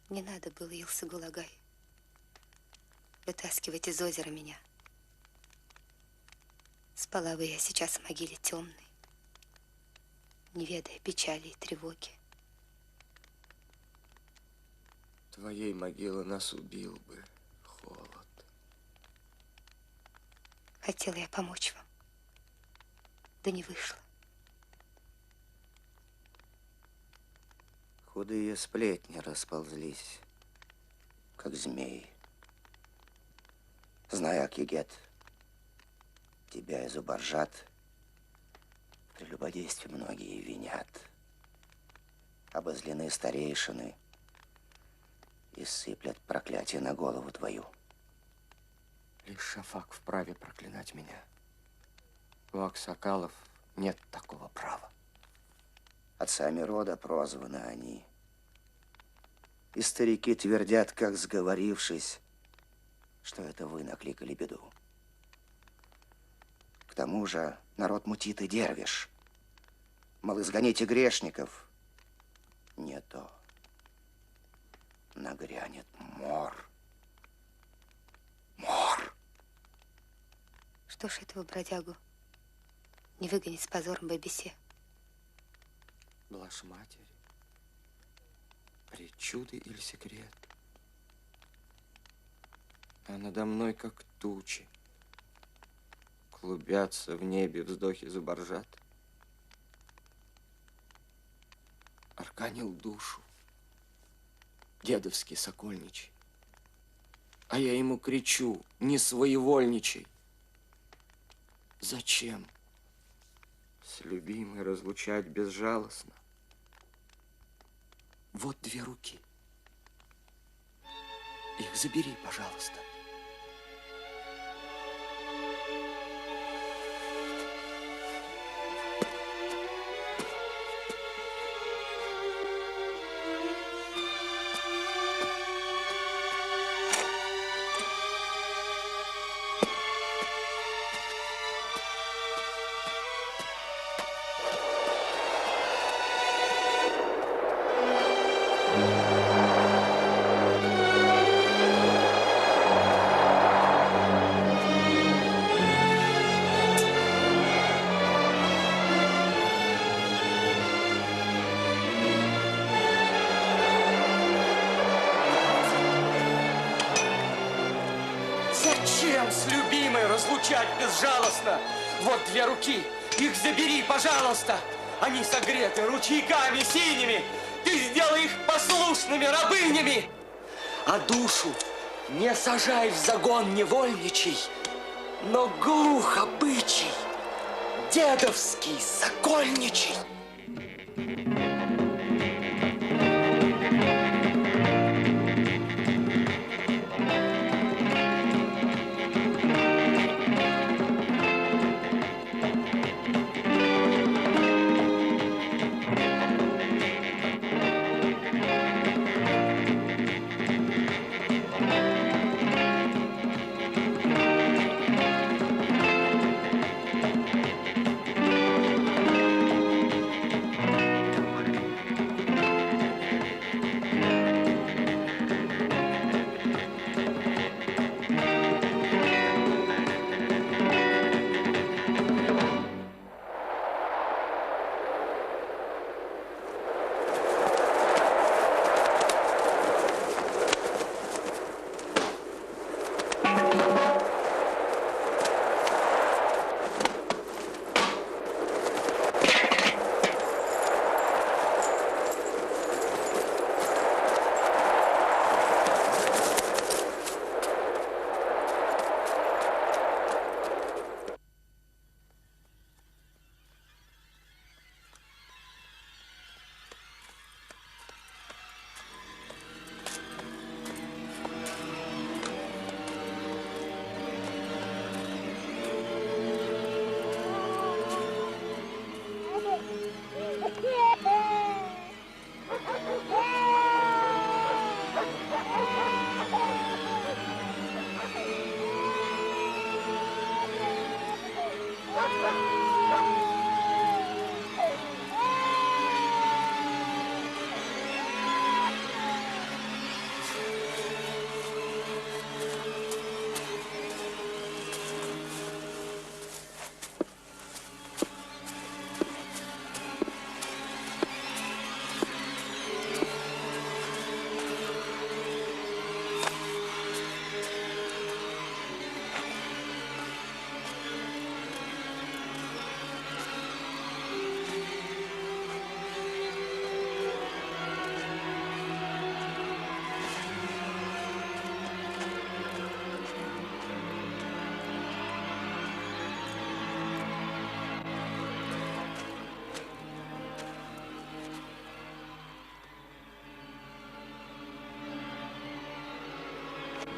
Не надо было, Илсы-Гулагай, вытаскивать из озера меня. Спала бы я сейчас в могиле темной, не ведая печали и тревоги.
Твоей могилы нас убил бы холод.
Хотела я помочь вам, да не вышло.
Худые сплетни расползлись, как змеи. Зная, Акигет, тебя и Зубаржат в прелюбодействе многие винят. Обозлены старейшины и сыплят проклятие на голову твою.
Лишь Шафак вправе проклинать меня. У аксакалов нет такого права.
Отцами рода прозваны они. И старики твердят, как сговорившись, что это вы накликали беду. К тому же народ мутит и дервиш. Мол, изгоните грешников. Не то. Нагрянет мор. Мор.
Что ж этого бродягу не выгонить с позором Бабисе?
Блажь матери, причуды или секрет? А надо мной, как тучи, клубятся в небе вздохи Зубаржат. Арканил душу, дедовский сокольничий. А я ему кричу: не своевольничай. Зачем с любимой разлучать безжалостно? Вот две руки. Их забери, пожалуйста.
Зачем с любимой разлучать безжалостно? Вот две руки, их забери, пожалуйста. Они согреты ручейками синими. Ты сделай их послушными рабынями. А душу не сажай в загон невольничий, но глухо бычий, дедовский, сокольничий.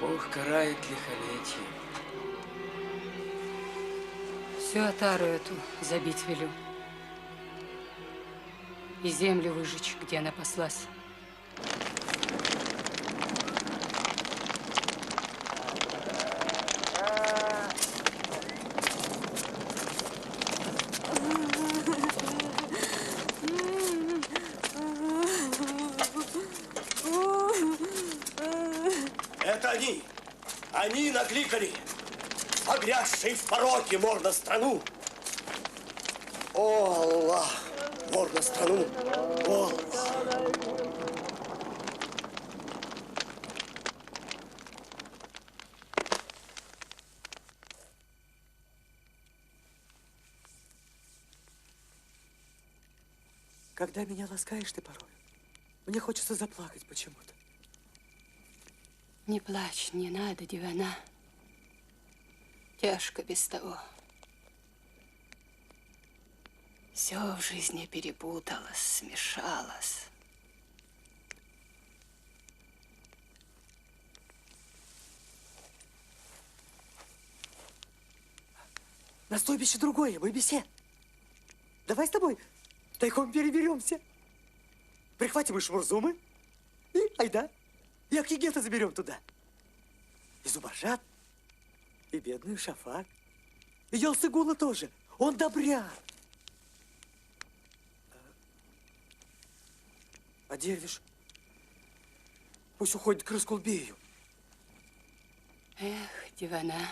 Бог карает лихолетие.
Всю отару эту забить велю. И землю выжечь, где она паслась.
Это они! Они накликали! Погрязшей в пороке можно страну! О, Аллах! Можно страну! О, Аллах!
Когда меня ласкаешь ты порой, мне хочется заплакать почему-то.
Не плачь, не надо, Дивана. Тяжко без того. Все в жизни перепуталось, смешалось.
На стойбище другое, мой бесед. Давай с тобой тайком переберемся. Прихватим и Шмурзумы, и айда, и Акигета заберем туда. И Зубаржат, и бедную Шафак, и Елсыгула тоже. Он добряк. А Дервиш пусть уходит к Раскулбею.
Эх, Дивана,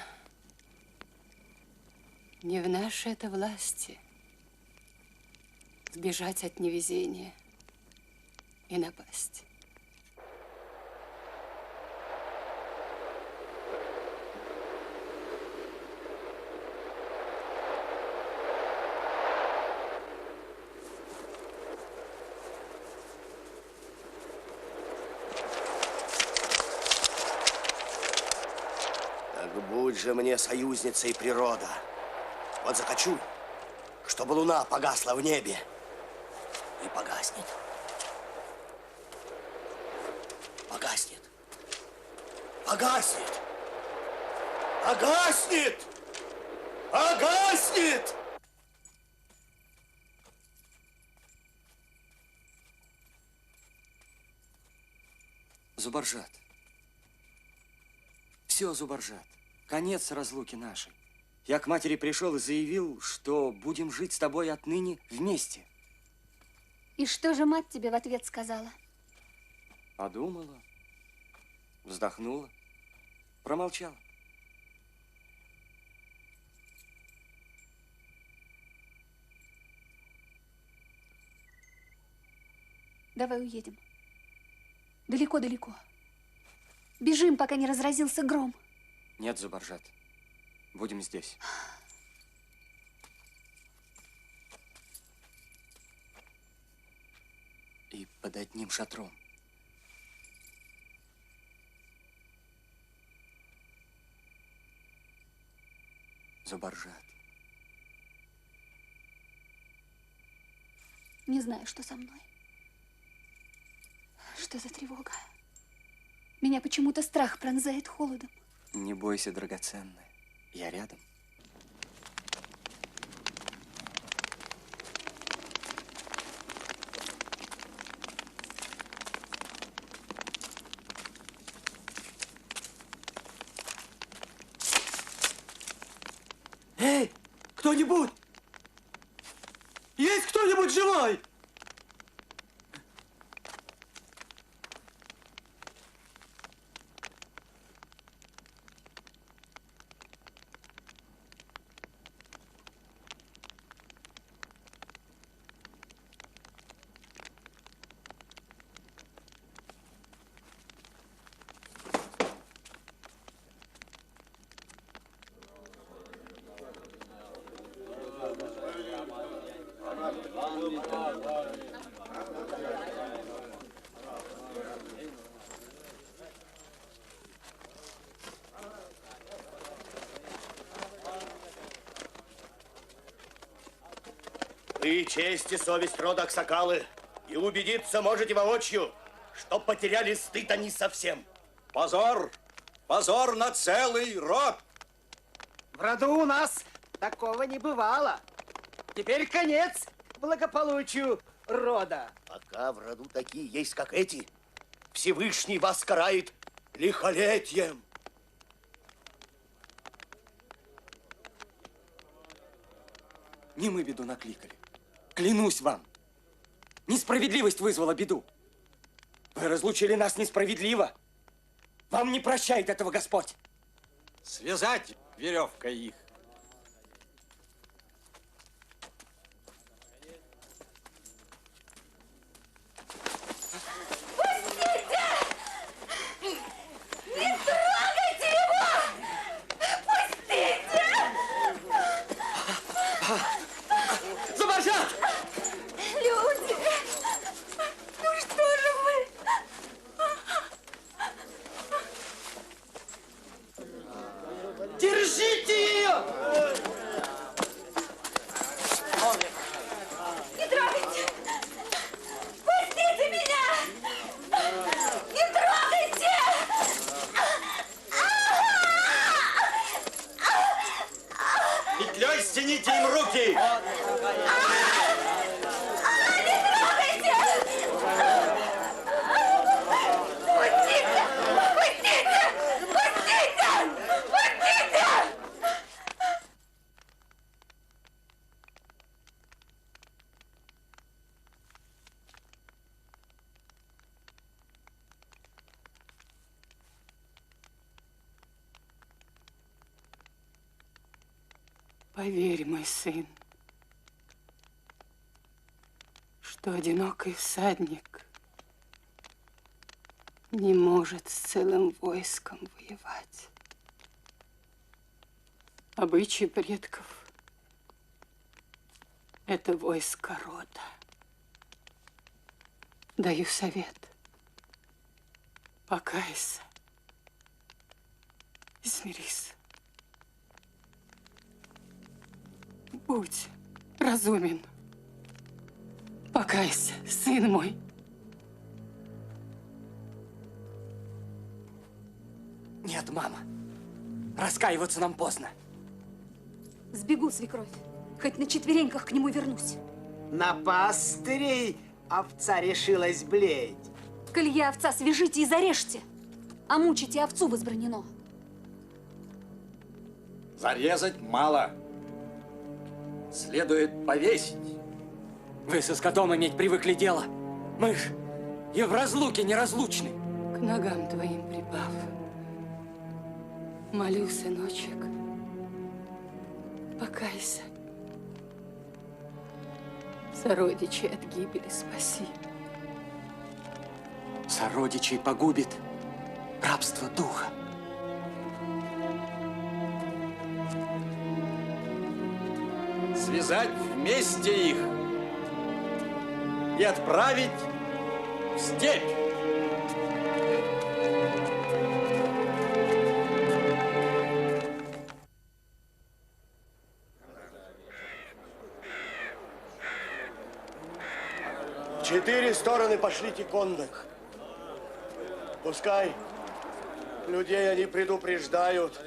не в нашей это власти сбежать от невезения и напасть.
же мне союзница и природа. Вот захочу, чтобы луна погасла в небе. И погаснет. Погаснет. Погаснет. Погаснет. Погаснет.
Зубаржат. Все, Зубаржат. Конец разлуки нашей. Я к матери пришел и заявил, что будем жить с тобой отныне вместе.
И что же мать тебе в ответ сказала?
Подумала, вздохнула, промолчала.
Давай уедем. Далеко-далеко. Бежим, пока не разразился гром.
Нет, Зубаржат, будем здесь. И под одним шатром. Зубаржат.
Не знаю, что со мной. Что за тревога? Меня почему-то страх пронзает холодом.
Не бойся, драгоценная, я рядом.
Эй, кто-нибудь! Есть кто-нибудь живой?
Вы честь и совесть рода Аксакалы, и убедиться можете воочию, что потеряли стыд они совсем.
Позор! Позор на целый род!
В роду у нас такого не бывало. Теперь конец благополучию рода.
Пока в роду такие есть, как эти, Всевышний вас карает лихолетием.
Не мы беду накликали. Клянусь вам, несправедливость вызвала беду. Вы разлучили нас несправедливо. Вам не прощает этого Господь.
Связать веревкой их.
Не трогайте его! Пустите!
Зубаржат!
Люди! Ну что же вы?
Держите ее!
Не трогайте! Пустите меня! Не трогайте!
Петлей стяните им руки!
Не трогайте! Пустите! Пустите! Пустите! Пустите!
Поверь, мой сын, что одинокий всадник не может с целым войском воевать. Обычаи предков – это войско рода. Даю совет. Покайся и смирись.
Будь разумен. Покайся, сын мой.
Нет, мама. Раскаиваться нам поздно.
Сбегу, свекровь. Хоть на четвереньках к нему вернусь.
На пастырей овца решилась блеять.
Коль я овца, свяжите и зарежьте. А мучите овцу возбранено.
Зарезать мало. Следует повесить.
Вы со скотом иметь привыкли дело. Мы ж и в разлуке неразлучны.
К ногам твоим припав, молю, сыночек, покайся. Сородичей от гибели спаси.
Сородичей погубит рабство духа.
Связать вместе их и отправить в степь.
Четыре стороны пошлите конных. Пускай людей они предупреждают,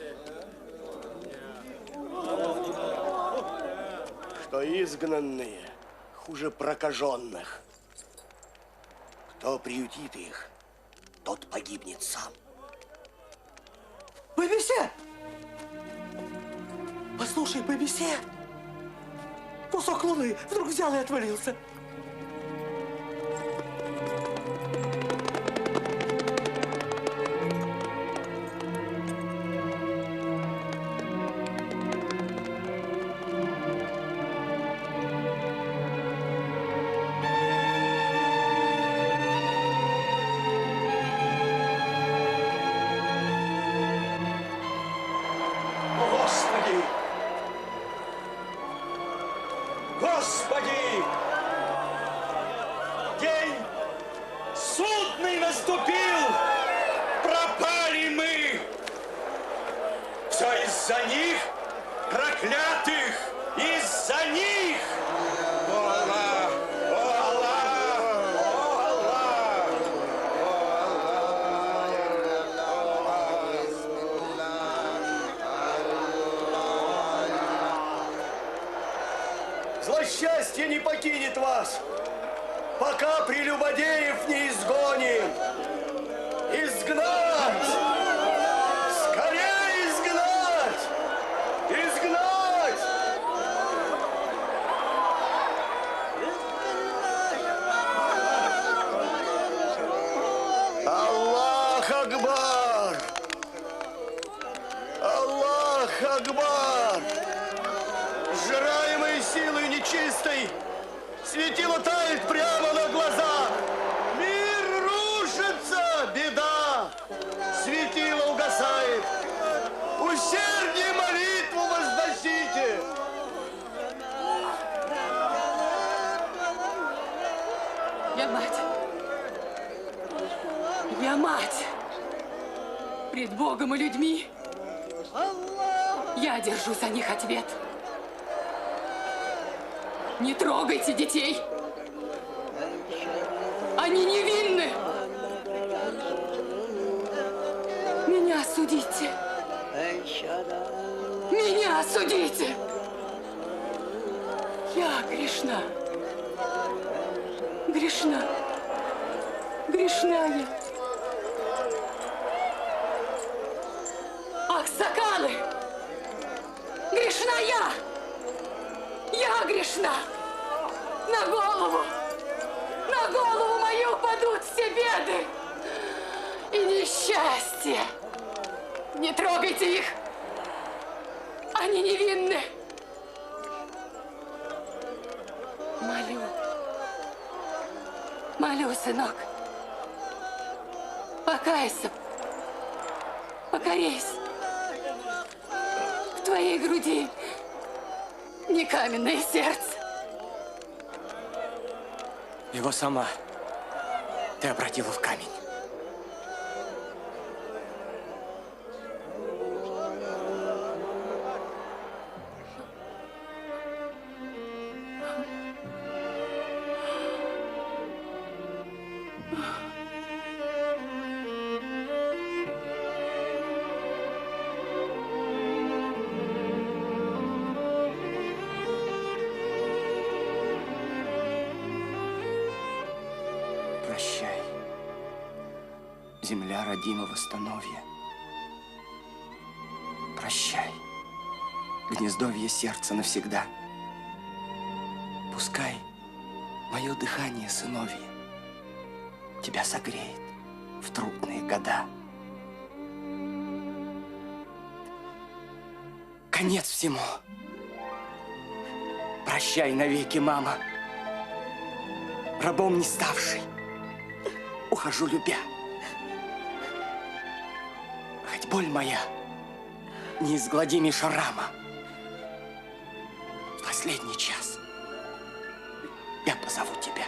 что изгнанные хуже прокаженных. Кто приютит их, тот погибнет сам.
Бэбисе! Послушай, Бэбисе! Кусок луны вдруг взял и отвалился.
Господи! Господи! День судный наступил! Пропали мы! Все из-за них, проклятых! Из-за них! О, Аллах! О, Аллах! О, Аллах! Злосчастье не покинет вас, пока прелюбодеев не изгоним. Изгнать! Скорее изгнать! Изгнать! Аллах Акбар! Аллах Акбар! Сжираемые силой нечистой, светило тает прямо на глазах. Мир рушится, беда, светило угасает. Усерднее молитву возносите.
Я мать. Я мать. Пред Богом и людьми я держу за них ответ. Не трогайте детей. Они невинны. Меня осудите. Меня осудите. Я грешна. Грешна. Грешна я. Ах, сокалы! Грешна я! Я грешна! На голову мою падут все беды и несчастья. Не трогайте их! Они невинны. Молю, сынок, покайся, покорейся. В твоей груди не каменное сердце.
Его сама ты обратила в камень.
Прощай, земля родимого становья. Прощай, гнездовье сердца навсегда. Пускай мое дыхание сыновье тебя согреет в трудные года. Конец всему. Прощай навеки, мама, рабом не ставший. Ухожу, любя. Хоть боль моя неизгладимейша рама. В последний час я позову тебя.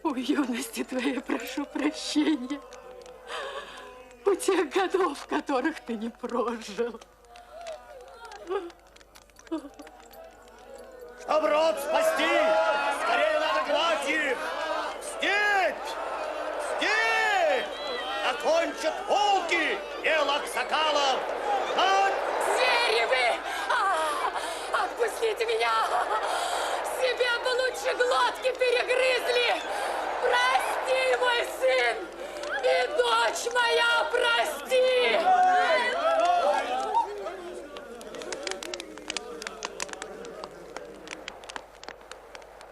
У юности твоей прошу прощения. У тех годов, которых ты не прожил.
Чтоб род спасти, скорее надо гнать их! Степь! Степь! Окончат волки дело аксакалов!
Звери вы! Отпустите меня! Себе бы лучше глотки перегрызли! Прости, мой сын! И дочь моя, прости!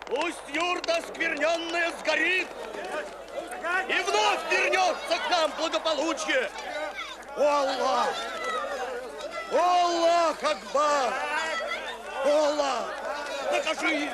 Пусть юрта скверненная сгорит, и вновь вернется к нам благополучие. О Аллах! О Аллах Акбар! О Аллах! Накажи их!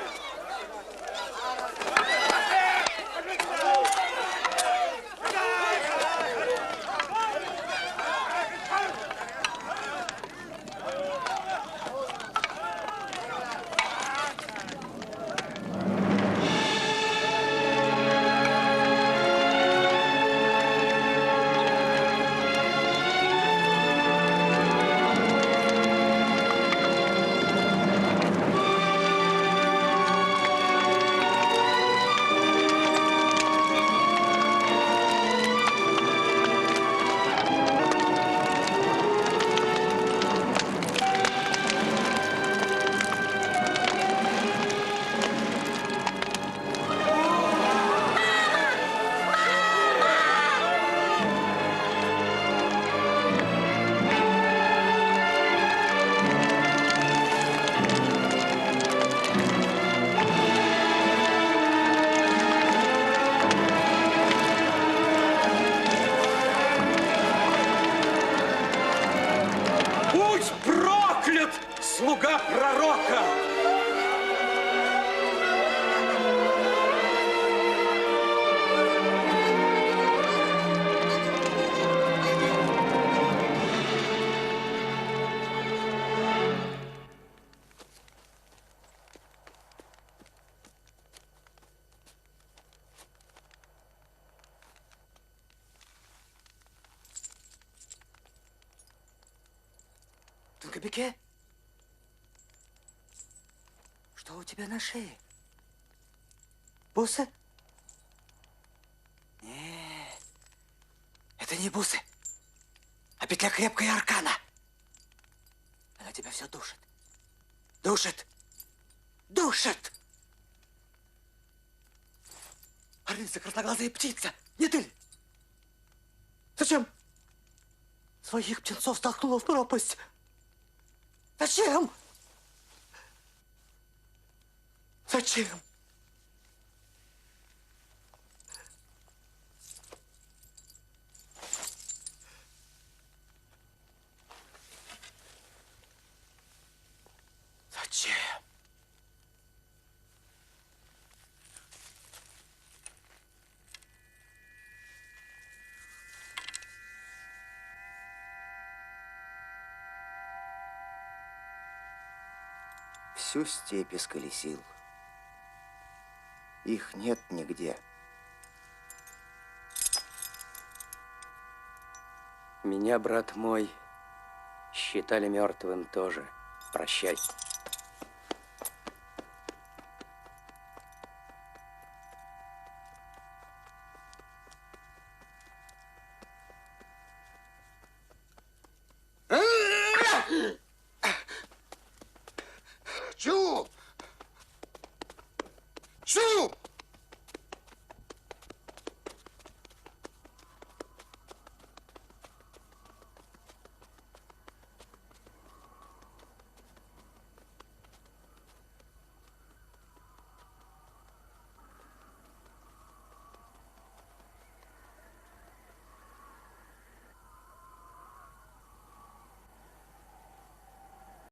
Слуга пророка!
Тунгабеке? Что у тебя на шее? Бусы? Нет, это не бусы, а петля крепкая аркана. Она тебя все душит. Душит! Душит! Орлица, красноглазая птица, не ты ли? Зачем своих птенцов столкнула в пропасть? Зачем? Зачем? Зачем?
Всю степь исколесил. Их нет нигде.
Меня, брат мой, считали мертвым тоже. Прощай.